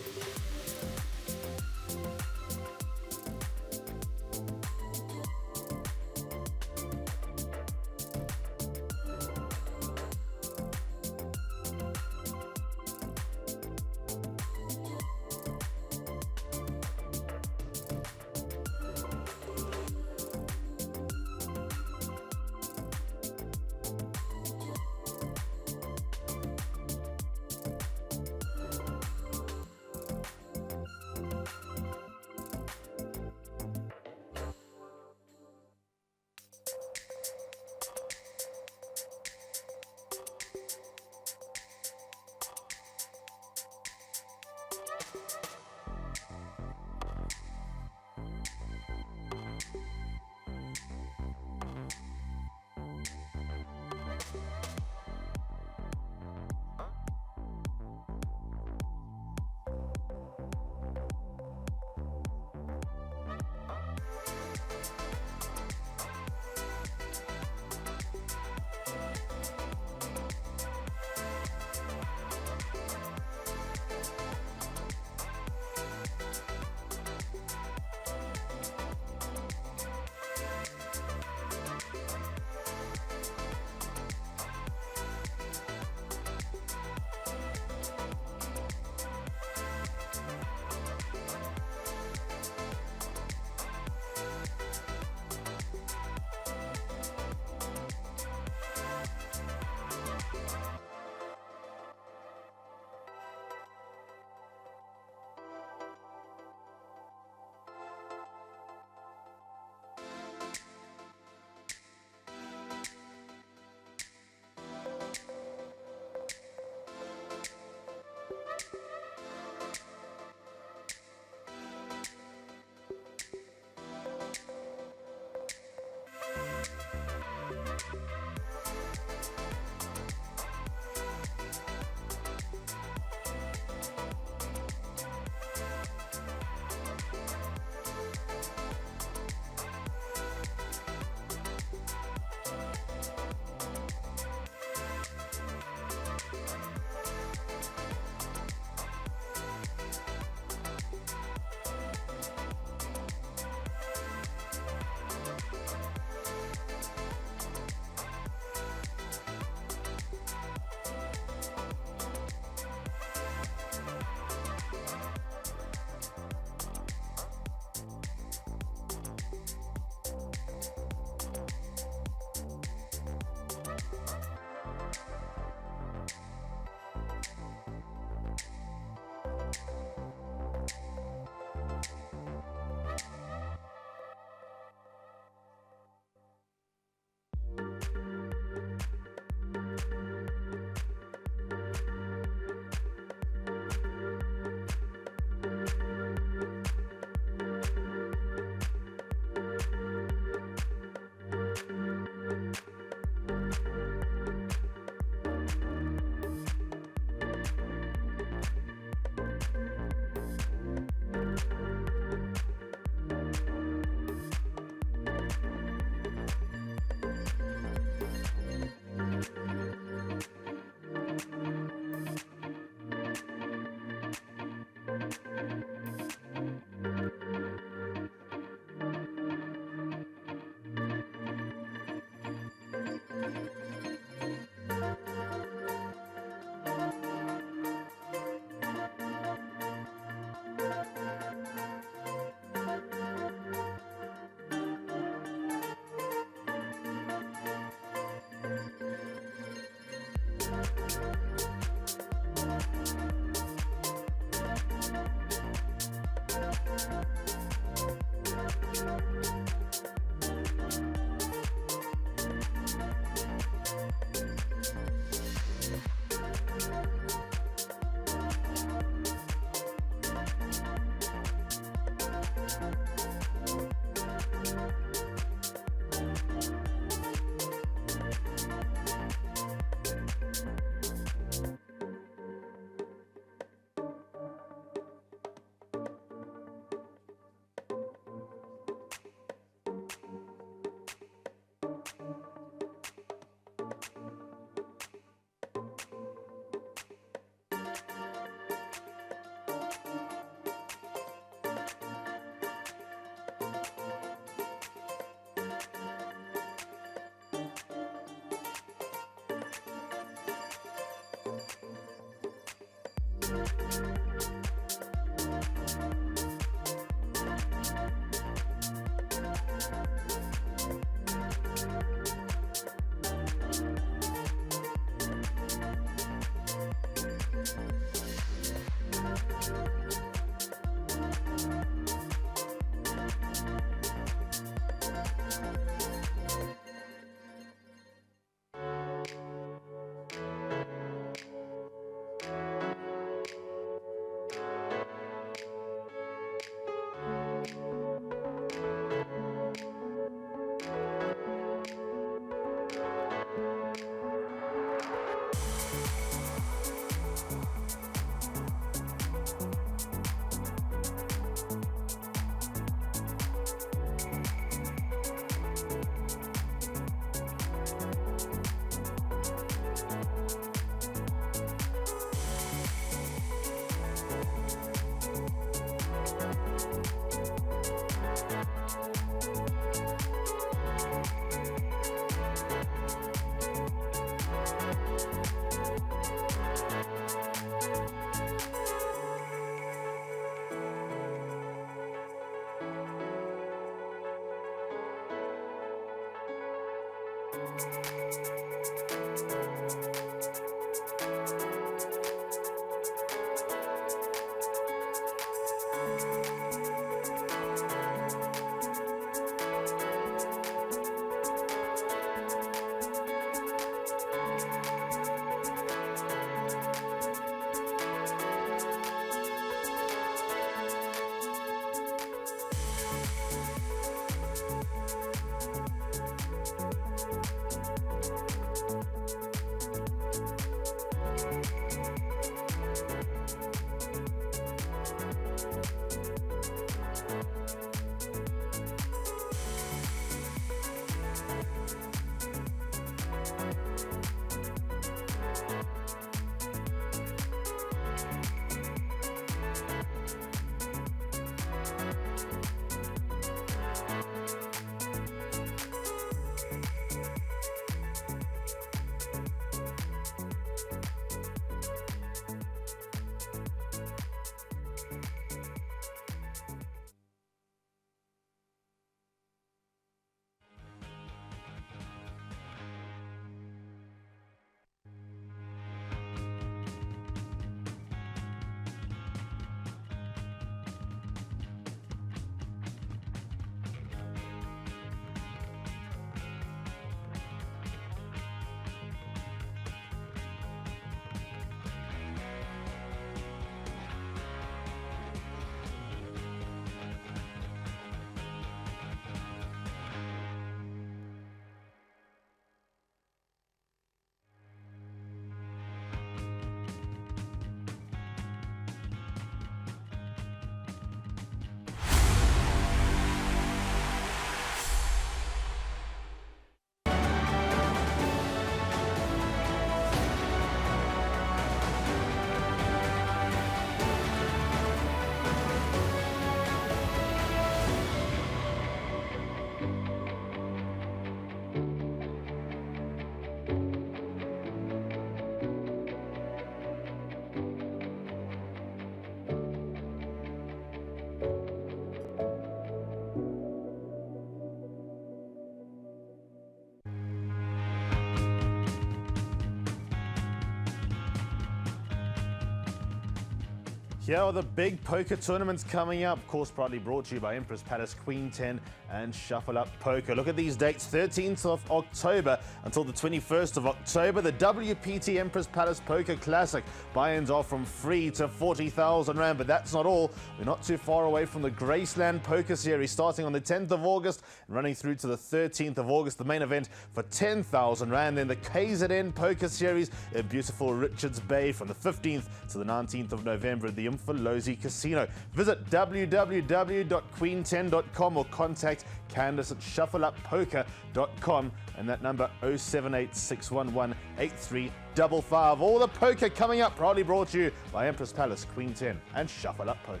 [SPEAKER 1] Here are the big poker tournaments coming up. Of course, proudly brought to you by Empress Palace, Queen 10 and Shuffle Up Poker. Look at these dates, 13th of October until the 21st of October. The WPT Empress Palace Poker Classic. Buy-ins are from free to 40,000 Rand, but that's not all. We're not too far away from the Graceland Poker Series starting on the 10th of August and running through to the 13th of August. The main event for 10,000 Rand. Then the KZN Poker Series in beautiful Richards Bay from the 15th to the 19th of November at the Umfolozi Casino. Visit www.queen10.com or contact Candice at shuffleuppoker.com and that number 078-611-8355. All the poker coming up, proudly brought to you by Empress Palace, Queen 10 and Shuffle Up Poker.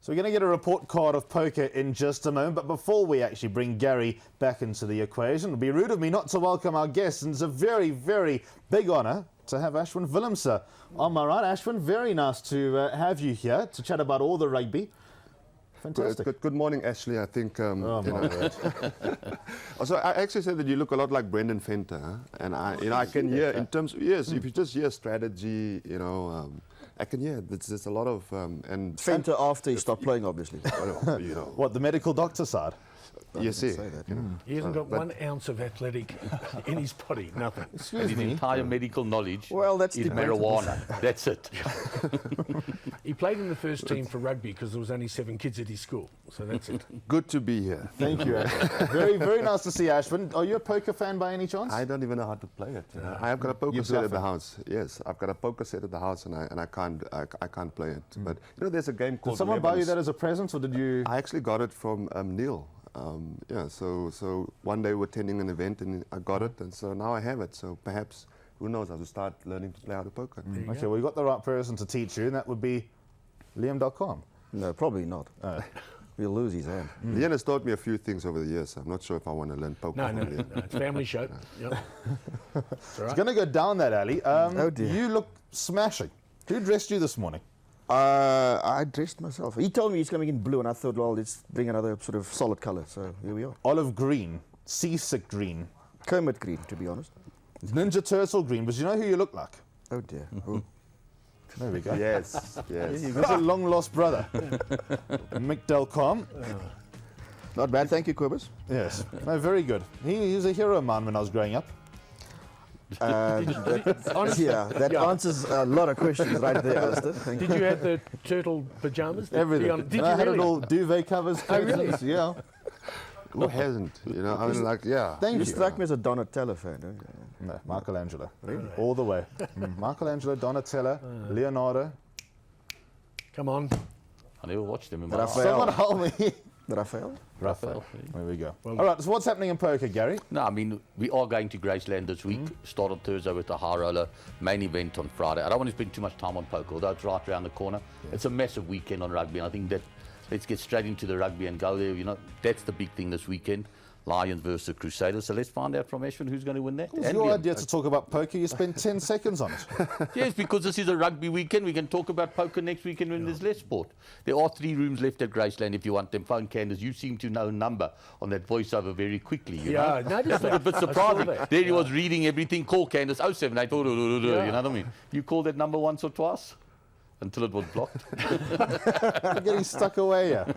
[SPEAKER 1] So we're going to get a report card of poker in just a moment, but before we actually bring Gary back into the equation, it would be rude of me not to welcome our guests, and it's a very, very big honour to have Ashwin Willemse on my right. Ashwin, very nice to have you here to chat about all the rugby. Fantastic.
[SPEAKER 6] Good morning, Ashley. I think,
[SPEAKER 1] Oh, my word.
[SPEAKER 6] Also, I actually said that you look a lot like Brendan Fenter, huh? And I can hear in terms of, yes, if you just hear strategy, I can hear there's a lot of and
[SPEAKER 7] Fenter after he stopped playing, obviously.
[SPEAKER 1] What, the medical doctor side?
[SPEAKER 6] You see,
[SPEAKER 7] Say that,
[SPEAKER 2] He hasn't got 1 ounce of athletic in his body, nothing.
[SPEAKER 3] And
[SPEAKER 1] Excuse
[SPEAKER 3] his
[SPEAKER 1] me.
[SPEAKER 3] entire medical knowledge
[SPEAKER 7] Well, that's
[SPEAKER 3] is
[SPEAKER 7] debatable.
[SPEAKER 3] marijuana. That's it.
[SPEAKER 2] He played in the first team for rugby because there was only 7 kids at his school, so that's it.
[SPEAKER 6] good to be here.
[SPEAKER 1] Thank you, Ashwin. Very, very nice to see Ashwin. Are you a poker fan by any chance?
[SPEAKER 6] I don't even know how to play it. I have got a poker
[SPEAKER 1] You're
[SPEAKER 6] set at the
[SPEAKER 1] bluffing.
[SPEAKER 6] house. Yes, I've got a poker set at the house, and I can't play it. But there's a game called.
[SPEAKER 1] Did someone buy you
[SPEAKER 6] Lemons.
[SPEAKER 1] that as a present, or did you?
[SPEAKER 6] I actually got it from Neil. So one day we're attending an event and I got it, and so now I have it. So perhaps, who knows, I'll just start learning to play how to poker.
[SPEAKER 1] Okay, well, you got the right person to teach you, and that would be Liam.com.
[SPEAKER 7] No, probably not. We'll lose his hand.
[SPEAKER 6] Leon has taught me a few things over the years. So I'm not sure if I want to learn poker
[SPEAKER 2] No,
[SPEAKER 6] from
[SPEAKER 2] no,
[SPEAKER 6] Leon.
[SPEAKER 2] no, it's a family show. Yep. It's all
[SPEAKER 1] It's
[SPEAKER 2] right.
[SPEAKER 1] going to go down that alley.
[SPEAKER 7] Oh, dear.
[SPEAKER 1] You look smashing. Who dressed you this morning?
[SPEAKER 7] I dressed myself. He told me he's coming in blue, and I thought, well, let's bring another sort of solid colour. So here we are.
[SPEAKER 1] Olive green, seasick green,
[SPEAKER 7] Kermit green, to be honest.
[SPEAKER 1] Ninja Turtle green. But you know who you look like?
[SPEAKER 7] Oh dear. Oh.
[SPEAKER 1] There we go.
[SPEAKER 6] Yes, yes.
[SPEAKER 1] That's a long lost brother. Mick Delcom.
[SPEAKER 7] Not bad, thank you, Quibus.
[SPEAKER 1] Yes. No, very good. He was a hero of mine when I was growing up.
[SPEAKER 2] Honestly,
[SPEAKER 7] Yeah, that answers a lot of questions right there, Alistair. Thank you.
[SPEAKER 2] did you have the turtle pajamas?
[SPEAKER 1] Everything.
[SPEAKER 2] Did you
[SPEAKER 1] And I had
[SPEAKER 2] really?
[SPEAKER 1] it all duvet covers.
[SPEAKER 2] Oh, really?
[SPEAKER 1] curtains, Yeah.
[SPEAKER 6] Who hasn't? I mean, like, yeah.
[SPEAKER 1] Thank
[SPEAKER 7] You
[SPEAKER 1] you.
[SPEAKER 7] strike me as a Donatello fan, don't you?
[SPEAKER 1] No, Michelangelo. All the way. Michelangelo, Donatello, Leonardo.
[SPEAKER 2] Come on.
[SPEAKER 3] I never watched them in my life.
[SPEAKER 1] Someone
[SPEAKER 7] Raphael.
[SPEAKER 1] help me.
[SPEAKER 7] Raphael?
[SPEAKER 3] Raphael.
[SPEAKER 1] There we go. All right, so what's happening in poker, Gary?
[SPEAKER 3] No, I mean, we are going to Graceland this week. Start on Thursday with the high roller, main event on Friday. I don't want to spend too much time on poker, although it's right around the corner. It's a massive weekend on rugby, and I think that let's get straight into the rugby and go there. That's the big thing this weekend. Lions versus Crusaders. So let's find out from Ashwin who's going to win that.
[SPEAKER 1] It's
[SPEAKER 3] And
[SPEAKER 1] your
[SPEAKER 3] Liam.
[SPEAKER 1] idea to talk about poker. You spend 10 seconds on it.
[SPEAKER 3] Yes, because this is a rugby weekend. We can talk about poker next weekend when there's less sport. There are 3 rooms left at Graceland if you want them. Phone Candace, you seem to know a number on that voiceover very quickly. You
[SPEAKER 2] Yeah,
[SPEAKER 3] know?
[SPEAKER 2] I noticed that.
[SPEAKER 3] A bit
[SPEAKER 2] I saw
[SPEAKER 3] surprising.
[SPEAKER 2] that.
[SPEAKER 3] There he was reading everything. Call Candace 078. You know
[SPEAKER 2] Yeah.
[SPEAKER 3] what I mean? You called that number once or twice until it was blocked.
[SPEAKER 1] You're getting stuck away here.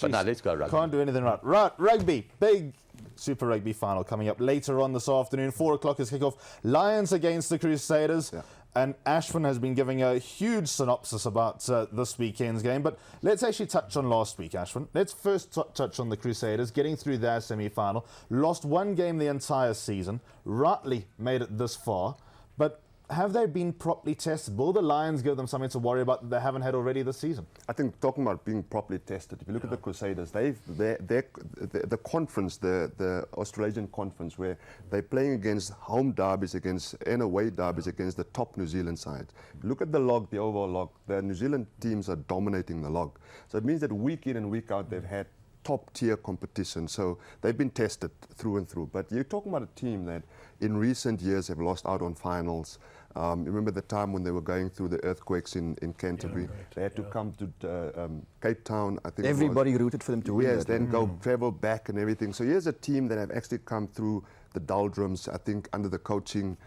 [SPEAKER 3] But no, let's go rugby.
[SPEAKER 1] Can't do anything right. Right, rugby. Big Super Rugby final coming up later on this afternoon. 4 o'clock is kickoff. Lions against the Crusaders.
[SPEAKER 6] Yeah.
[SPEAKER 1] And Ashwin has been giving a huge synopsis about this weekend's game. But let's actually touch on last week, Ashwin. Let's first touch on the Crusaders getting through their semi-final. Lost 1 game the entire season. Rightly made it this far. But have they been properly tested? Will the Lions give them something to worry about that they haven't had already this season?
[SPEAKER 6] I think talking about being properly tested, if you look at the Crusaders, the conference, the Australasian conference, where they're playing against home derbies and away derbies against the top New Zealand sides. Look at the log, the overall log. The New Zealand teams are dominating the log. So it means that week in and week out they've had top tier competition. So they've been tested through and through. But you're talking about a team that in recent years have lost out on finals. Remember the time when they were going through the earthquakes in Canterbury? They had to come to Cape Town, I think.
[SPEAKER 7] Everybody rooted for them to win.
[SPEAKER 6] Yes,
[SPEAKER 7] that,
[SPEAKER 6] then go travel back and everything. So here's a team that have actually come through the doldrums, I think, under the coaching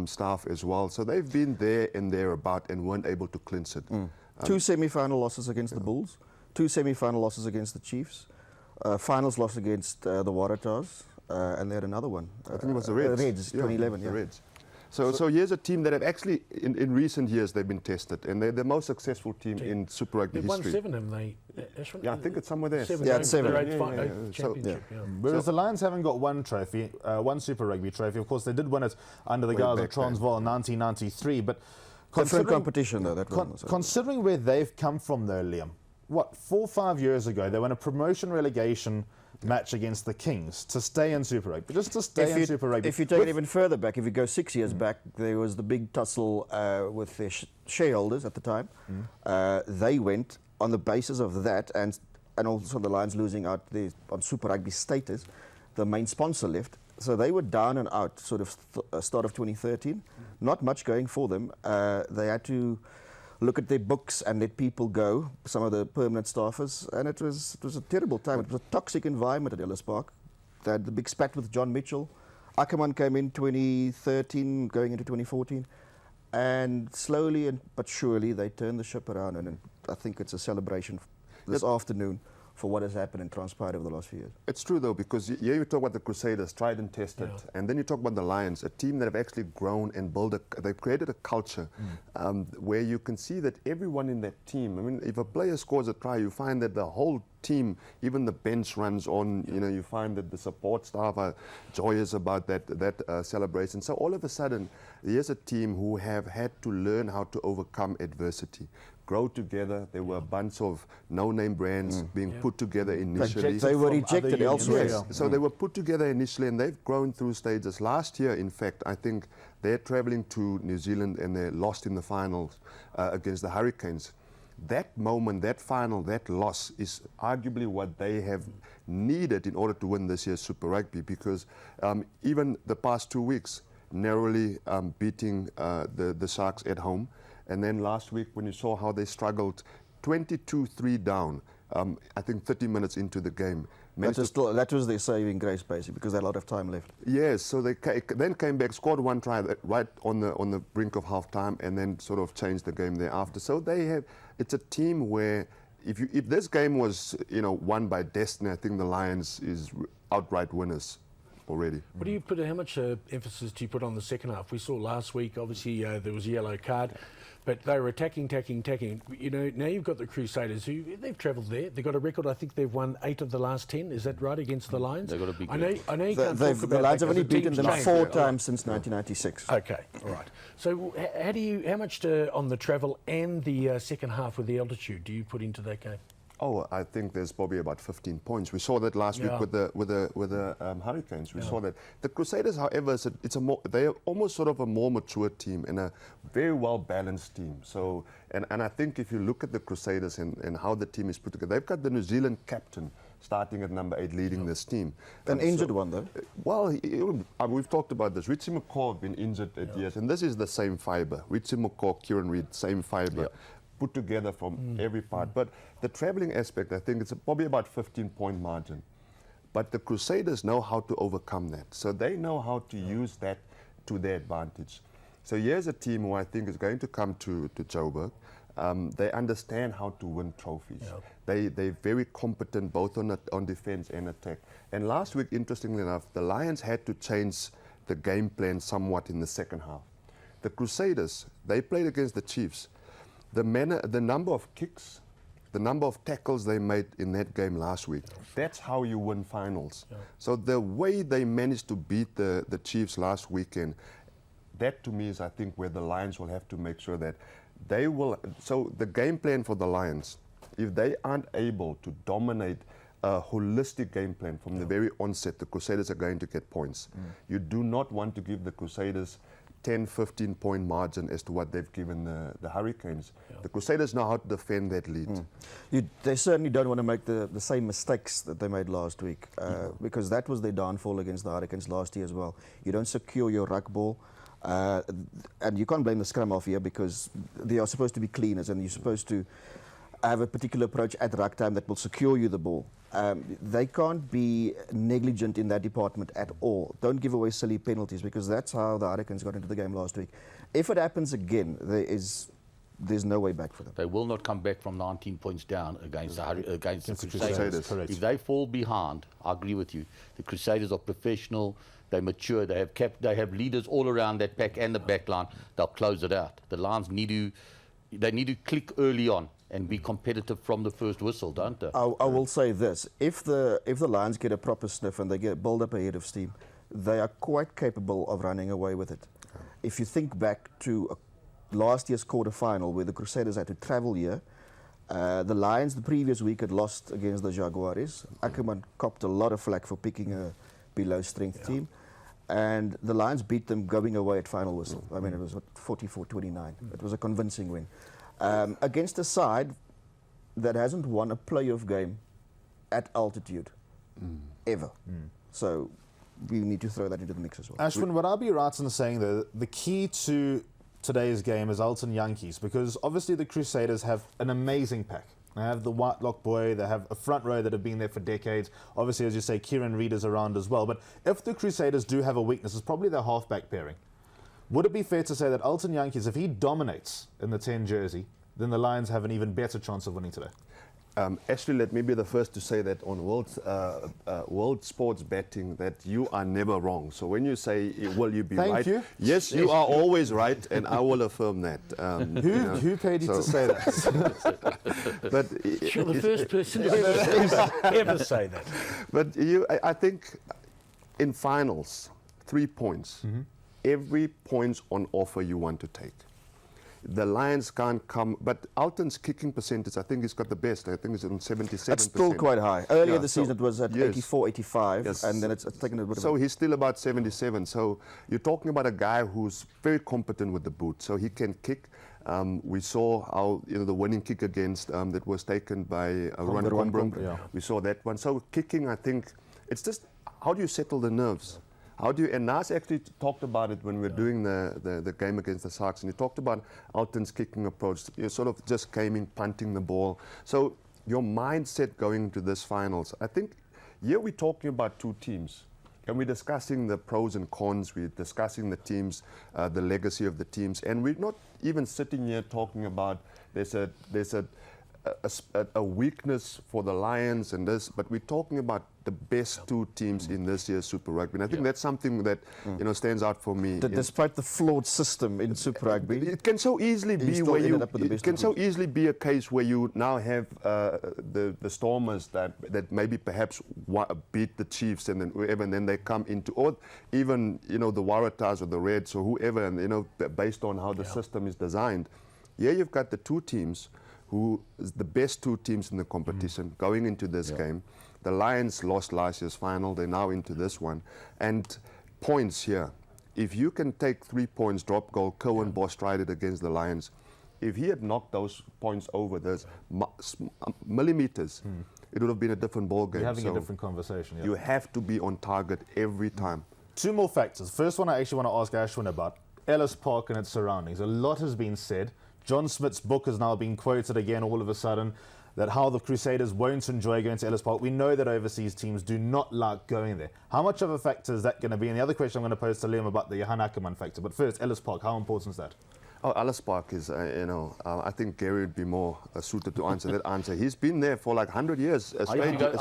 [SPEAKER 6] staff as well. So they've been there and thereabout and weren't able to clinch it.
[SPEAKER 7] 2 semi-final losses against the Bulls, 2 semi-final losses against the Chiefs, finals loss against the Waratahs, and they had another one.
[SPEAKER 6] I think it was the Reds.
[SPEAKER 7] Reds, 2011,
[SPEAKER 6] the
[SPEAKER 7] yeah.
[SPEAKER 6] Reds. So here's a team that have actually, in recent years, they've been tested, and they're the most successful team in Super Rugby
[SPEAKER 2] They've won
[SPEAKER 6] history.
[SPEAKER 2] 7, haven't they, Ashwin?
[SPEAKER 6] Yeah, I think it's somewhere there.
[SPEAKER 2] 7
[SPEAKER 7] Yeah,
[SPEAKER 2] games,
[SPEAKER 7] it's 7.
[SPEAKER 2] their
[SPEAKER 6] Yeah,
[SPEAKER 2] eighth
[SPEAKER 6] yeah, yeah.
[SPEAKER 2] championship. Yeah.
[SPEAKER 1] Whereas the Lions haven't got one trophy, one Super Rugby trophy. Of course, they did win it under the guise of
[SPEAKER 6] back then.
[SPEAKER 1] Transvaal in 1993. But
[SPEAKER 7] Different
[SPEAKER 1] considering,
[SPEAKER 7] competition, though. That one. So.
[SPEAKER 1] considering where they've come from, though, Liam, 4 or 5 years ago, they won a promotion relegation match against the Kings to stay in Super Rugby, just to stay in Super Rugby.
[SPEAKER 7] If you take it even further back, if you go 6 years back, there was the big tussle with their shareholders at the time. They went on the basis of that, and also the Lions losing out on Super Rugby status, the main sponsor left. So they were down and out sort of start of 2013. Not much going for them. They had to look at their books and let people go, some of the permanent staffers, and it was a terrible time. It was a toxic environment at Ellis Park. They had the big spat with John Mitchell. Ackerman came in 2013, going into 2014, and slowly but surely they turned the ship around, and I think it's a celebration this afternoon for what has happened and transpired over the last few years.
[SPEAKER 6] It's true though, because here you talk about the Crusaders, tried and tested, and then you talk about the Lions, a team that have actually grown and they've created a culture where you can see that everyone in that team, I mean, if a player scores a try, you find that the whole team, even the bench runs on, you find that the support staff are joyous about that celebration. So all of a sudden, here's a team who have had to learn how to overcome adversity, grow together. There were a bunch of no-name brands being put together initially.
[SPEAKER 7] They were rejected elsewhere.
[SPEAKER 6] Yes. So they were put together initially, and they've grown through stages. Last year, in fact, I think they're traveling to New Zealand and they lost in the finals against the Hurricanes. That moment, that final, that loss is arguably what they have needed in order to win this year's Super Rugby, because even the past 2 weeks, narrowly beating the Sharks at home. And then last week, when you saw how they struggled, 22-3 down, I think 30 minutes into the game.
[SPEAKER 7] That was their saving grace, basically, because they had a lot of time left.
[SPEAKER 6] Yes, so they then came back, scored one try right on the brink of half-time, and then sort of changed the game thereafter. So it's a team where if this game was won by destiny, I think the Lions is outright winners already.
[SPEAKER 2] What do you put? How much emphasis do you put on the second half? We saw last week, obviously, there was a yellow card, but they were attacking. Now you've got the Crusaders, who they've travelled there. They've got a record. I think they've won 8 of the last 10. Is that right, against the Lions?
[SPEAKER 3] They've got a big.
[SPEAKER 2] I know you can't talk
[SPEAKER 7] The
[SPEAKER 2] about
[SPEAKER 7] Lions
[SPEAKER 2] that
[SPEAKER 7] have only
[SPEAKER 2] 'cause the
[SPEAKER 7] beaten
[SPEAKER 2] team's
[SPEAKER 7] them
[SPEAKER 2] changed.
[SPEAKER 7] 4 times since 1996.
[SPEAKER 2] Okay, all right. So how much on the travel and the second half with the altitude do you put into that game?
[SPEAKER 6] Oh, I think there's probably about 15 points. We saw that last week with the Hurricanes. We saw that the Crusaders, however, they are almost sort of a more mature team and a very well balanced team. So, and I think if you look at the Crusaders and how the team is put together, they've got the New Zealand captain starting at number 8, leading this team.
[SPEAKER 7] An injured one, though.
[SPEAKER 6] Well, we've talked about this. Richie McCaw have been injured at years, and this is the same fibre. Richie McCaw, Kieran Reid, same fibre. Put together from every part. But the travelling aspect, I think it's probably about 15-point margin. But the Crusaders know how to overcome that. So they know how to use that to their advantage. So here's a team who I think is going to come to Joburg. They understand how to win trophies. They're very competent both on defence and attack. And last week, interestingly enough, the Lions had to change the game plan somewhat in the second half. The Crusaders, they played against the Chiefs. The number of kicks, the number of tackles they made in that game last week, that's how you win finals. So the way they managed to beat the Chiefs last weekend, that to me is, I think, where the Lions will have to make sure that they will. So the game plan for the Lions, if they aren't able to dominate a holistic game plan from the very onset, the Crusaders are going to get points. You do not want to give the Crusaders 10, 15-point margin as to what they've given the Hurricanes. The Crusaders know how to defend that lead.
[SPEAKER 7] They certainly don't want to make the same mistakes that they made last week, because that was their downfall against the Hurricanes last year as well. You don't secure your ruck ball, and you can't blame the scrum off here, because they are supposed to be cleaners and you're supposed to have a particular approach at ruck time that will secure you the ball. They can't be negligent in that department at all. Don't give away silly penalties, because that's how the Hurricanes got into the game last week. If it happens again, there's no way back for them.
[SPEAKER 3] They will not come back from 19 points down against the
[SPEAKER 6] Crusaders.
[SPEAKER 3] Crusaders. If they fall behind, I agree with you. The Crusaders are professional. They mature. They have leaders all around that pack and the back line. They'll close it out. The Lions need to click early on and be competitive from the first whistle, don't they?
[SPEAKER 7] I will say this: if the Lions get a proper sniff and they build up a head of steam, they are quite capable of running away with it. If you think back to last year's quarter-final, where the Crusaders had to travel here, the Lions the previous week had lost against the Jaguares. Ackerman copped a lot of flack for picking a below-strength team, and the Lions beat them going away at final whistle. I mean, it was 44-29. It was a convincing win. Against a side that hasn't won a playoff game at altitude ever. So we need to throw that into the mix as well.
[SPEAKER 1] Ashwin, would I be right in saying that the key to today's game is Alton Yankees? Because obviously the Crusaders have an amazing pack. They have the Whitelock boy, they have a front row that have been there for decades. Obviously, as you say, Kieran Reid is around as well. But if the Crusaders do have a weakness, it's probably their halfback pairing. Would it be fair to say that Alton Yankees, if he dominates in the 10 jersey, then the Lions have an even better chance of winning today?
[SPEAKER 6] Actually, let me be the first to say that on world sports betting that you are never wrong. So when you say, will you be
[SPEAKER 1] Thank
[SPEAKER 6] right?
[SPEAKER 1] you.
[SPEAKER 6] Yes, you are always right, and I will affirm that.
[SPEAKER 1] Who paid you to say that?
[SPEAKER 6] But
[SPEAKER 2] You're the first person to ever say that.
[SPEAKER 6] But I think in finals, 3 points. Every point's on offer you want to take. The Lions can't come, but Alton's kicking percentage, I think he's got the best. I think it's on 77%.
[SPEAKER 7] That's still quite high. Earlier
[SPEAKER 6] Yeah,
[SPEAKER 7] this season it was at
[SPEAKER 6] yes.
[SPEAKER 7] 84, 85,
[SPEAKER 6] Yes.
[SPEAKER 7] and then it's taken a bit of
[SPEAKER 6] So he's still about 77. So you're talking about a guy who's very competent with the boot. So he can kick. We saw how the winning kick against that was taken by Ron Combrum.
[SPEAKER 1] Yeah.
[SPEAKER 6] We saw that one. So kicking, I think, it's just how do you settle the nerves? How do you, and Nas actually talked about it when we were doing the game against the Sharks, and he talked about Alton's kicking approach. You sort of just came in, punting the ball. So your mindset going into this finals, I think here we're talking about two teams. And we're discussing the pros and cons, we're discussing the teams, the legacy of the teams, and we're not even sitting here talking about there's a weakness for the Lions and this, but we're talking about the best two teams in this year's Super Rugby. And I think that's something that stands out for me.
[SPEAKER 7] Despite the flawed system in Super Rugby,
[SPEAKER 6] It can so easily
[SPEAKER 7] He
[SPEAKER 6] be
[SPEAKER 7] still
[SPEAKER 6] where
[SPEAKER 7] ended
[SPEAKER 6] you.
[SPEAKER 7] up with the
[SPEAKER 6] It
[SPEAKER 7] best
[SPEAKER 6] can
[SPEAKER 7] of
[SPEAKER 6] so
[SPEAKER 7] both.
[SPEAKER 6] easily be a case where you now have the Stormers that maybe perhaps beat the Chiefs and then whoever, and then they come into, or even the Waratahs or the Reds or whoever, and based on how the system is designed. Here you've got the two teams who is the best two teams in the competition going into this game. The Lions lost last year's final. They're now into this one. And points here. If you can take 3 points, drop goal, Cohen Boss tried it against the Lions. If he had knocked those points over, there's millimeters, it would have been a different ball game.
[SPEAKER 1] You're having a
[SPEAKER 6] So
[SPEAKER 1] different conversation. Yeah.
[SPEAKER 6] you have to be on target every time.
[SPEAKER 1] Two more factors. First one I actually want to ask Ashwin about. Ellis Park and its surroundings. A lot has been said. John Smith's book has now been quoted again all of a sudden, that how the Crusaders won't enjoy going to Ellis Park. We know that overseas teams do not like going there. How much of a factor is that going to be? And the other question I'm going to pose to Liam about the Johan Ackerman factor. But first, Ellis Park, how important is that?
[SPEAKER 6] Oh, Ellis Park is, I think Gary would be more suited to answer that answer. He's been there for like 100 years.
[SPEAKER 3] I went there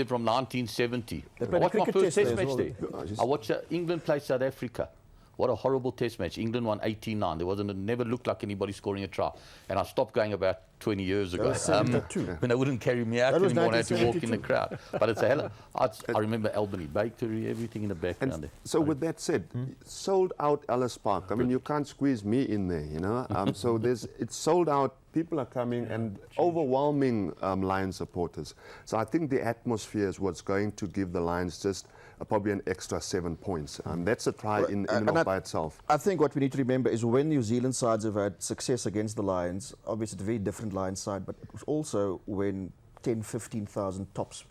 [SPEAKER 3] from 1970. I
[SPEAKER 7] played a
[SPEAKER 3] watched my
[SPEAKER 7] cricket
[SPEAKER 3] first
[SPEAKER 7] test
[SPEAKER 3] test
[SPEAKER 7] there
[SPEAKER 3] match
[SPEAKER 7] as
[SPEAKER 3] there.
[SPEAKER 7] well.
[SPEAKER 3] I watched England play South Africa. What a horrible test match. England won 18-9. It never looked like anybody scoring a try. And I stopped going about 20 years ago.
[SPEAKER 7] was 72.
[SPEAKER 3] When they wouldn't carry me out
[SPEAKER 7] That was
[SPEAKER 3] anymore and I had to walk in the
[SPEAKER 7] 1972.
[SPEAKER 3] crowd. But it's a hell of... I remember Albany Bakery, everything in the background
[SPEAKER 6] And
[SPEAKER 3] there.
[SPEAKER 6] so with that said, sold out Ellis Park. I mean, you can't squeeze me in there, so it's sold out. People are coming and overwhelming Lions supporters. So I think the atmosphere is what's going to give the Lions just probably an extra 7 points. That's a try in and of by itself.
[SPEAKER 7] I think what we need to remember is when New Zealand sides have had success against the Lions, obviously it's a very different Lions side, but it was also when 10, 15,000 tops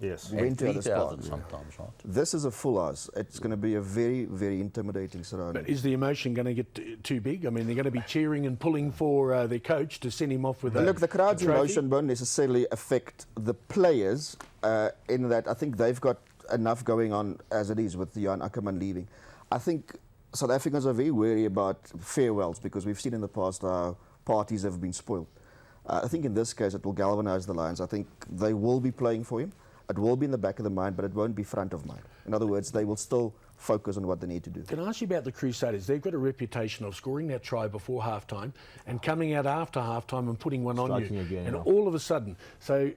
[SPEAKER 1] Yes.
[SPEAKER 7] went to Ellis Park.
[SPEAKER 3] 3,000 sometimes, right?
[SPEAKER 7] This is a full house. It's going to be a very, very intimidating surrounding.
[SPEAKER 2] But is the emotion going to get too big? I mean, they're going to be cheering and pulling for their coach to send him off with a
[SPEAKER 7] Look, the crowd's
[SPEAKER 2] a trophy?
[SPEAKER 7] emotion won't necessarily affect the players in that I think they've got enough going on as it is with Johan Ackerman leaving. I think South Africans are very wary about farewells because we've seen in the past how parties have been spoiled. I think in this case it will galvanise the Lions. I think they will be playing for him. It will be in the back of the mind, but it won't be front of mind. In other words, they will still focus on what they need to do.
[SPEAKER 2] Can I ask you about the Crusaders? They've got a reputation of scoring that try before half-time and coming out after half-time and putting one on
[SPEAKER 1] Striking
[SPEAKER 2] you.
[SPEAKER 1] again,
[SPEAKER 2] And
[SPEAKER 1] yeah.
[SPEAKER 2] all of a sudden, so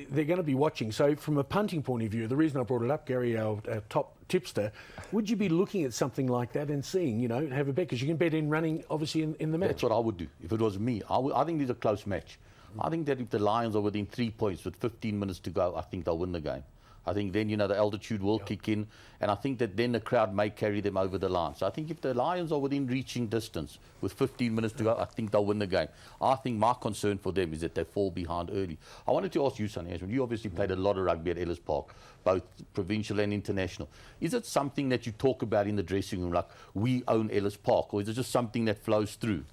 [SPEAKER 2] they're going to be watching. So from a punting point of view, the reason I brought it up, Gary, our top tipster, would you be looking at something like that and seeing, have a bet? Because you can bet in running, obviously, in the match.
[SPEAKER 3] That's what I would do. If it was me, I think it's a close match. I think that if the Lions are within 3 points with 15 minutes to go, I think they'll win the game. I think then, the altitude will kick in, and I think that then the crowd may carry them over the line. So I think if the Lions are within reaching distance with 15 minutes to go, I think they'll win the game. I think my concern for them is that they fall behind early. I wanted to ask you, Sonny Ashman, you obviously played a lot of rugby at Ellis Park, both provincial and international. Is it something that you talk about in the dressing room, like we own Ellis Park, or is it just something that flows through?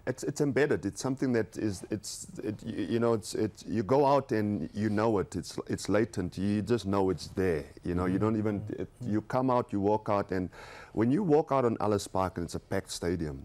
[SPEAKER 6] It's embedded. It's something that is. You go out and you know it. It's latent. You just know it's there. You don't even. You come out, you walk out, and when you walk out on Ellis Park and it's a packed stadium,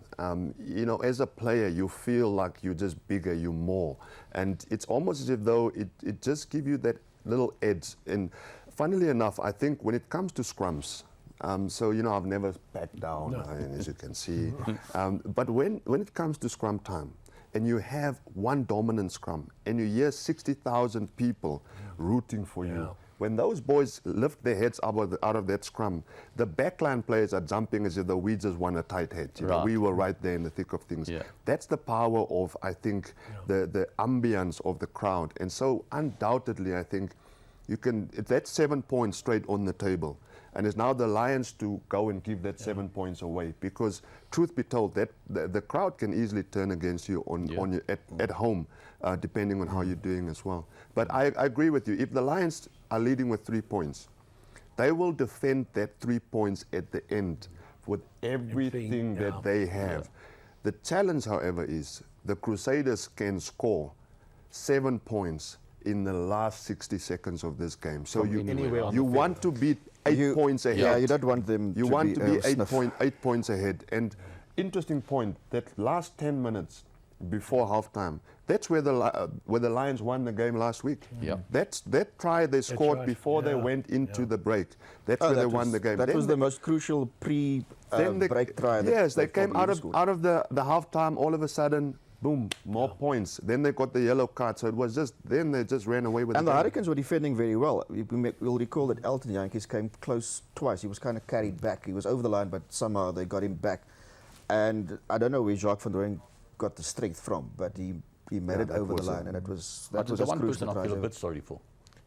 [SPEAKER 6] as a player you feel like you're just bigger, you're more, and it's almost as if though it just gives you that little edge. And funnily enough, I think when it comes to scrums. I've never backed down, as you can see. But when it comes to scrum time, and you have one dominant scrum, and you hear 60,000 people rooting for you, when those boys lift their heads out of that scrum, the backline players are jumping as if though we just won a tight head. We were right there in the thick of things.
[SPEAKER 3] Yeah.
[SPEAKER 6] That's the power of, I think, the ambience of the crowd. And so undoubtedly, I think that's 7 points straight on the table. And it's now the Lions to go and give that 7 points away, because truth be told, that the crowd can easily turn against you at home, depending on how you're doing as well. But I agree with you. If the Lions are leading with 3 points, they will defend that 3 points at the end with everything that they have. The challenge, however, is the Crusaders can score 7 points in the last 60 seconds of this game. So you want to beat 8 points ahead.
[SPEAKER 7] Yeah, you don't want them
[SPEAKER 6] You want to be 8 points ahead. And interesting point, that last 10 minutes before halftime, that's where the Lions won the game last week.
[SPEAKER 3] Yeah.
[SPEAKER 6] That try they scored before they went into the break. That's where they won the game.
[SPEAKER 7] That was the most crucial break try.
[SPEAKER 6] Yes, they came out of the halftime, all of a sudden, boom, more points. Then they got the yellow card, so it was then they just ran away with it.
[SPEAKER 7] And the Hurricanes were defending very well. We'll recall that Elton Yankees came close twice. He was kind of carried back. He was over the line, but somehow they got him back. And I don't know where Jacques van Rooyen got the strength from, but he made it over the line, and that was
[SPEAKER 3] the one person I feel a bit sorry for.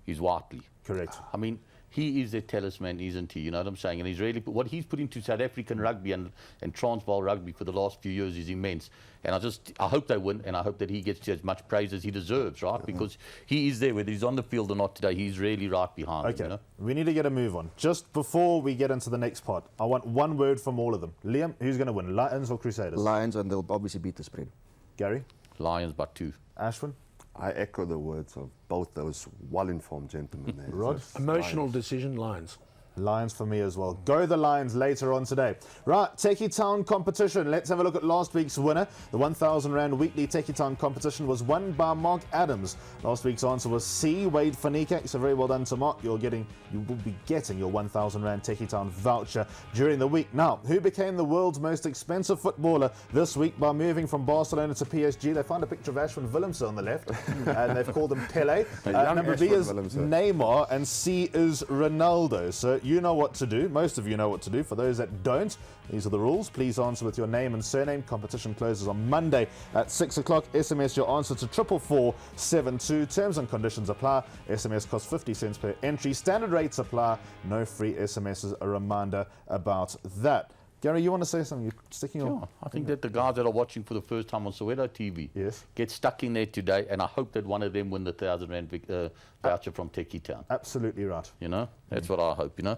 [SPEAKER 3] He's Whiteley.
[SPEAKER 1] Correct.
[SPEAKER 3] I mean, he is a talisman, isn't he? You know what I'm saying? And he's really what he's put into South African rugby and Transvaal rugby for the last few years is immense. And I hope they win, and I hope that he gets as much praise as he deserves, right? Because he is there, whether he's on the field or not today, he's really right behind
[SPEAKER 1] Okay,
[SPEAKER 3] him,
[SPEAKER 1] we need to get a move on. Just before we get into the next part, I want one word from all of them. Liam, who's going to win, Lions or Crusaders?
[SPEAKER 7] Lions, and they'll obviously beat the spread.
[SPEAKER 1] Gary?
[SPEAKER 3] Lions by 2.
[SPEAKER 1] Ashwin?
[SPEAKER 6] I echo the words of both those well-informed gentlemen there.
[SPEAKER 1] Rod?
[SPEAKER 2] Emotional decision, Lions.
[SPEAKER 1] Lions for me as well. Go the Lions later on today. Right, Techie Town competition. Let's have a look at last week's winner. The 1,000 Rand weekly Techie Town competition was won by Mark Adams. Last week's answer was C, Wade Fanika. So very well done to Mark. You will be getting your 1,000 Rand Techie Town voucher during the week. Now, who became the world's most expensive footballer this week by moving from Barcelona to PSG? They found a picture of Ashwin Willemse on the left, and they've called him Pele. Number B is Neymar, and C is Ronaldo. So you know what to do. Most of you know what to do. For those that don't, these are the rules. Please answer with your name and surname. Competition closes on Monday at 6 o'clock. SMS your answer to 44472. Terms and conditions apply. SMS costs 50 cents per entry. Standard rates apply. No free SMSs. A reminder about that. Gary, you want to say something? You're sticking on.
[SPEAKER 3] I think that the guys that are watching for the first time on Soweto TV get stuck in there today, and I hope that one of them win the 1,000 Rand voucher from Techie Town.
[SPEAKER 1] Absolutely right.
[SPEAKER 3] You know, that's what I hope, you know.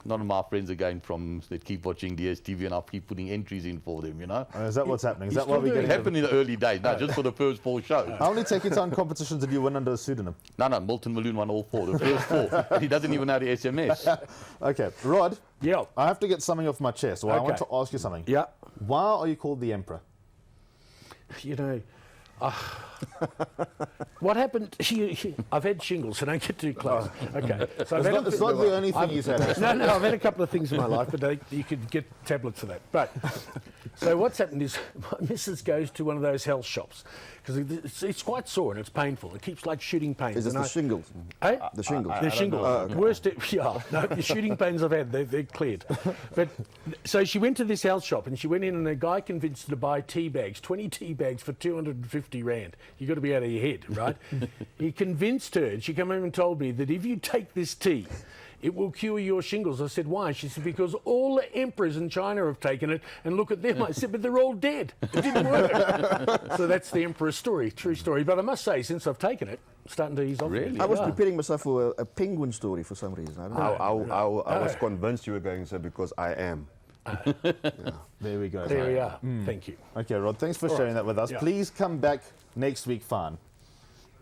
[SPEAKER 3] None of my friends again that keep watching DSTV, and I keep putting entries in for them, you know.
[SPEAKER 1] Oh, is that what's happening? Is that why we're getting...
[SPEAKER 3] It happened in the early days, no, just for the first 4 shows.
[SPEAKER 1] How many Techie Town competitions did you win under a pseudonym?
[SPEAKER 3] No, Milton Maloon won all 4, the first 4. And he doesn't even know the SMS.
[SPEAKER 1] Okay, Rod.
[SPEAKER 2] Yeah.
[SPEAKER 1] I have to get something off my chest. Well, I want to ask you something.
[SPEAKER 2] Yeah.
[SPEAKER 1] Why are you called the Emperor?
[SPEAKER 2] You know, what happened? I've had shingles, so don't get too close. Okay. So
[SPEAKER 1] It's not the only thing you've had.
[SPEAKER 2] No, I've had a couple of things in my life, but you could get tablets for that. But so what's happened is my missus goes to one of those health shops because it's quite sore and it's painful. It keeps like shooting pains.
[SPEAKER 7] Is it the shingles?
[SPEAKER 2] Eh?
[SPEAKER 7] The shingles.
[SPEAKER 2] The shingles.
[SPEAKER 7] Okay.
[SPEAKER 2] Worst, the shooting pains I've had, they're cleared. But so she went to this health shop and she went in and a guy convinced her to buy tea bags, 20 tea bags for 250 Rand. you've got to be out of your head, right? He convinced her, and she came over and told me that if you take this tea, it will cure your shingles. I said, why? She said, because all the emperors in China have taken it, and look at them. I said, but they're all dead. It didn't work. So that's the emperor's story, true story. But I must say, since I've taken it, I'm starting to ease off.
[SPEAKER 3] Really?
[SPEAKER 7] I was preparing myself for a penguin story for some reason. I don't know.
[SPEAKER 6] I was convinced you were going to say because I am.
[SPEAKER 1] There we go.
[SPEAKER 2] There we are. Thank you.
[SPEAKER 1] Okay, Rod, thanks for sharing that with us.
[SPEAKER 2] Yeah.
[SPEAKER 1] Please come back next week fine.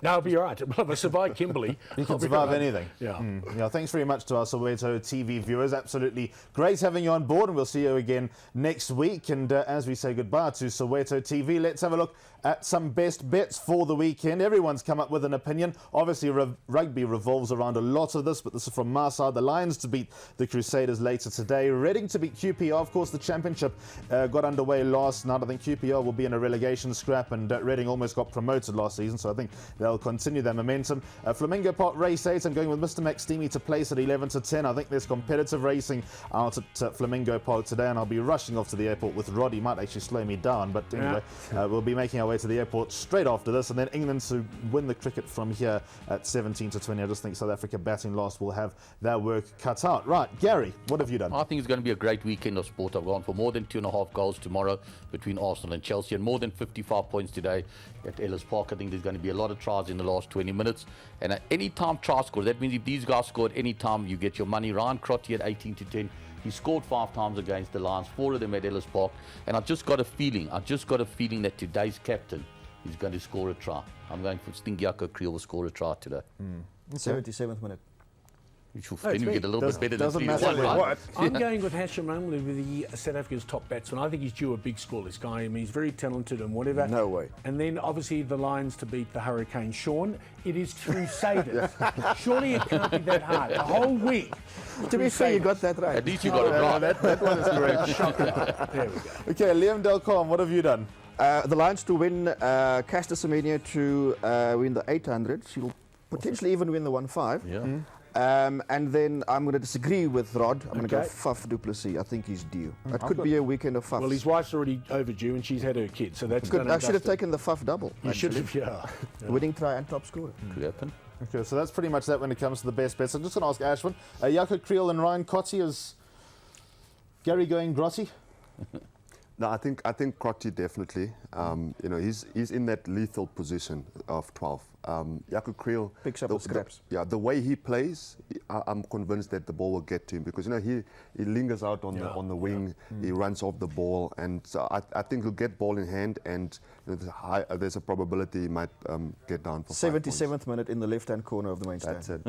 [SPEAKER 2] No, I'll be all right. Well, if I survive Kimberley,
[SPEAKER 1] You can
[SPEAKER 2] I'll be
[SPEAKER 1] survive
[SPEAKER 2] all right.
[SPEAKER 1] anything.
[SPEAKER 2] Yeah.
[SPEAKER 1] Yeah, thanks very much to our Soweto TV viewers. Absolutely great having you on board, and we'll see you again next week. And as we say goodbye to Soweto TV, let's have a look at some best bets for the weekend. Everyone's come up with an opinion. Obviously, rugby revolves around a lot of this, but this is from my side. The Lions to beat the Crusaders later today. Reading to beat QPR. Of course, the championship got underway last night. I think QPR will be in a relegation scrap, and Reading almost got promoted last season, so I think they'll continue their momentum. Flamingo Park Race 8, I'm going with Mr. McSteamy to place at 11 to 10. I think there's competitive racing out at Flamingo Park today, and I'll be rushing off to the airport with Rod. He might actually slow me down, but anyway, we'll be making our way to the airport straight after this, and then England to win the cricket from here at 17 to 20. I just think South Africa batting last will have their work cut out. Right, Gary, what have you done?
[SPEAKER 3] I think it's going to be a great weekend of sport. I've gone for more than 2.5 goals tomorrow between Arsenal and Chelsea, and more than 55 points today at Ellis Park. I think there's going to be a lot of tries in the last 20 minutes. And at any time try score, that means if these guys score at any time, you get your money. Ryan Crotty at 18 to 10. He scored 5 times against the Lions, 4 of them at Ellis Park. And I just got a feeling that today's captain is going to score a try. I'm going for Stingyako Creel will score a try today.
[SPEAKER 7] 77th minute.
[SPEAKER 3] Then you get a little bit better than 3-1, right?
[SPEAKER 2] I'm going with Hashim Amla with the South Africa's top batsman. I think he's due a big score, this guy. I mean, he's very talented and whatever.
[SPEAKER 7] No way.
[SPEAKER 2] And then, obviously, the Lions to beat the Hurricane. Sean, it is Crusaders. Surely it can't be that hard. The whole week.
[SPEAKER 7] To be fair, you got that right.
[SPEAKER 3] At least you got it right.
[SPEAKER 1] That one is great.
[SPEAKER 2] There we go.
[SPEAKER 1] Okay, Liam Delcom, what have you done?
[SPEAKER 7] The Lions to win, Caster Semenya to win the 800. She'll potentially even win the 1-5.
[SPEAKER 3] Yeah.
[SPEAKER 7] And then I'm going to disagree with Rod. I'm going to go
[SPEAKER 2] Okay.
[SPEAKER 7] Faf du Plessis. I think he's due. It could be a weekend of Faf.
[SPEAKER 2] Well, his wife's already overdue and she's had her kid, so that's going to
[SPEAKER 7] I should have taken the Faf double.
[SPEAKER 2] You should
[SPEAKER 7] actually.
[SPEAKER 2] have, yeah.
[SPEAKER 7] Winning try and top scorer.
[SPEAKER 3] Could happen.
[SPEAKER 1] Okay, so that's pretty much that when it comes to the best bets. I'm just going to ask Ashwin, Jaco Creel and Ryan Crotty, is Gary going grotty?
[SPEAKER 6] No, I think Crotty definitely. He's in that lethal position of 12. Jaco Creel
[SPEAKER 7] Picks up the scraps.
[SPEAKER 6] The way he plays, I'm convinced that the ball will get to him because he lingers out on the wing, he runs off the ball, and so I think he'll get ball in hand, and there's a probability he might get down for 5 points.
[SPEAKER 7] 77th minute in the left-hand corner of the main stand.
[SPEAKER 6] That's it.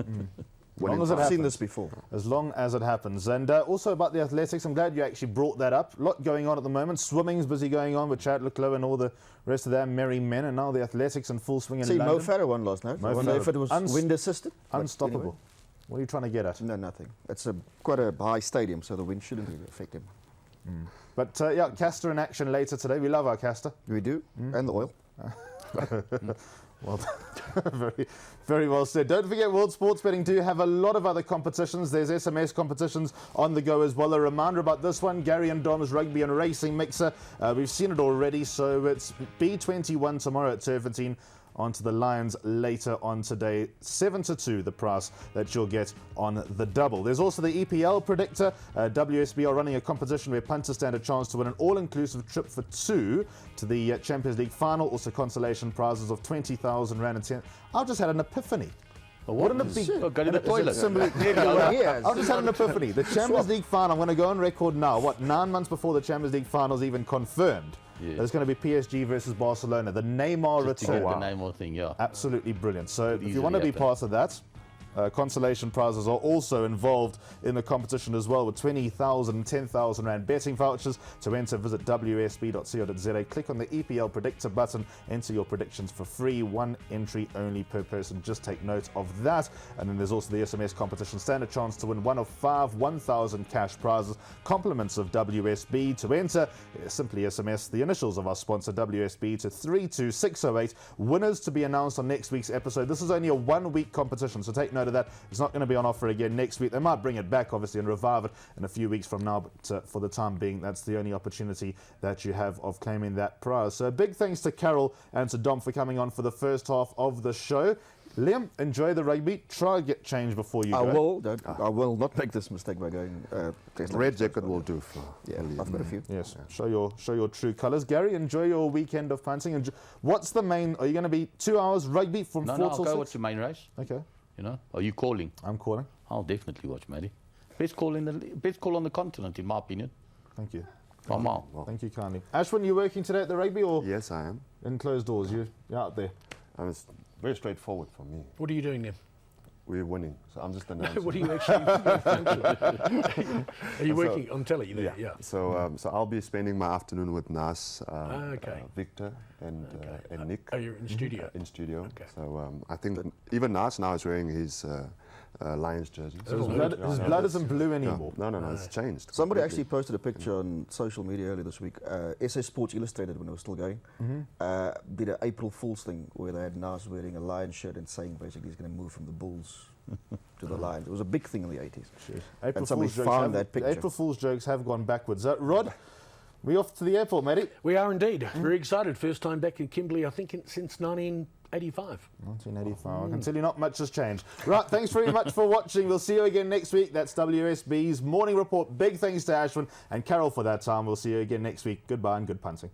[SPEAKER 7] I've seen this before.
[SPEAKER 1] As long as it happens. And also about the athletics, I'm glad you actually brought that up. A lot going on at the moment. Swimming's busy going on with Chad Leclerc and all the rest of their merry men, and now the athletics in full swing in
[SPEAKER 7] See,
[SPEAKER 1] London.
[SPEAKER 7] Mo Farah won last night.
[SPEAKER 1] Mo
[SPEAKER 7] I wonder
[SPEAKER 1] Farah.
[SPEAKER 7] if it was wind assisted. But
[SPEAKER 1] Unstoppable.
[SPEAKER 7] anyway.
[SPEAKER 1] What are you trying to get at?
[SPEAKER 7] No, nothing. It's quite a high stadium, so the wind shouldn't really affect him.
[SPEAKER 1] But Caster in action later today. We love our Caster.
[SPEAKER 7] We do, and the oil.
[SPEAKER 1] Well, very, very well said. Don't forget, World Sports Betting do have a lot of other competitions. There's SMS competitions on the go as well. A reminder about this one, Gary and Dom's Rugby and Racing Mixer. We've seen it already, so it's B21 tomorrow at Turfentine. Onto the Lions later on today. 7 to 2, the price that you'll get on the double. There's also the EPL predictor. WSB are running a competition where punters stand a chance to win an all-inclusive trip for 2 to the Champions League final. Also consolation prizes of 20,000 Rand and 10. I've just had an epiphany. Wouldn't it be?
[SPEAKER 3] Go to the toilet.
[SPEAKER 1] I've just had an epiphany. The Champions League final, I'm going to go on record now, 9 months before the Champions League final is even confirmed.
[SPEAKER 3] Yeah.
[SPEAKER 1] There's going to be PSG versus Barcelona. The Neymar
[SPEAKER 3] Just to
[SPEAKER 1] return.
[SPEAKER 3] get the Neymar thing, yeah.
[SPEAKER 1] Absolutely brilliant. So if you
[SPEAKER 3] easily
[SPEAKER 1] want to be
[SPEAKER 3] happen.
[SPEAKER 1] part of that, consolation prizes are also involved in the competition as well, with 20,000 and 10,000 Rand betting vouchers. To enter, visit wsb.co.za, click on the EPL predictor button, enter your predictions for free, 1 entry only per person. Just take note of that. And then there's also the SMS competition, stand a chance to win 1 of 5 1,000 cash prizes, compliments of WSB. To enter, simply SMS the initials of our sponsor WSB to 32608. Winners to be announced on next week's episode. This is only a 1-week competition, so take note downloaded that. It's not going to be on offer again next week. They might bring it back, obviously, and revive it in a few weeks from now, but for the time being, that's the only opportunity that you have of claiming that prize. So big thanks to Carol and to Dom for coming on for the first half of the show. Liam, enjoy the rugby. Try to get change before you go.
[SPEAKER 7] I will not make this mistake by going.
[SPEAKER 6] Red jacket will do.
[SPEAKER 7] Yeah, I've got a few.
[SPEAKER 1] Yes, show your true colours. Gary, enjoy your weekend of punting. What's the main? Are you going to be 2 hours rugby from 4
[SPEAKER 3] No,
[SPEAKER 1] till
[SPEAKER 3] I'll
[SPEAKER 1] 6?
[SPEAKER 3] go watch the main race.
[SPEAKER 1] Okay.
[SPEAKER 3] You know, are you calling?
[SPEAKER 1] I'm calling.
[SPEAKER 3] I'll definitely watch, matey. Best call on the continent, in my opinion.
[SPEAKER 1] Thank you.
[SPEAKER 3] From Mal.
[SPEAKER 1] Thank you kindly. Ashwin, you working today at the rugby or
[SPEAKER 6] Yes, I am.
[SPEAKER 1] in closed doors? You're out there.
[SPEAKER 6] It's very straightforward for me.
[SPEAKER 2] What are you doing then?
[SPEAKER 6] We're winning, so I'm just announcing.
[SPEAKER 2] What are you actually Are you working on telly there? Yeah.
[SPEAKER 6] So I'll be spending my afternoon with Nas,
[SPEAKER 2] Okay.
[SPEAKER 6] Victor, and Nick.
[SPEAKER 2] Oh, you're in studio.
[SPEAKER 6] In studio.
[SPEAKER 2] Okay.
[SPEAKER 6] So I think even Nas now is wearing his Lions jersey.
[SPEAKER 1] So his blood isn't blue anymore.
[SPEAKER 6] No, it's changed.
[SPEAKER 7] Somebody
[SPEAKER 6] completely.
[SPEAKER 7] actually posted a picture on social media earlier this week. SA Sports Illustrated, when it was still going, did an April Fool's thing where they had Nas wearing a Lions shirt and saying basically he's going to move from the Bulls to the Lions. It was a big thing in the 80s.
[SPEAKER 1] April
[SPEAKER 7] And somebody
[SPEAKER 1] Fool's
[SPEAKER 7] found that picture.
[SPEAKER 1] April Fool's jokes have gone backwards. Rod, we off to the airport, matey.
[SPEAKER 2] We are indeed. Very excited. First time back in Kimberley, I think, since 1985.
[SPEAKER 1] 1985. I can tell you not much has changed. Right, thanks very much for watching. We'll see you again next week. That's WSB's Morning Report. Big thanks to Ashwin and Carol for that time. We'll see you again next week. Goodbye and good punting.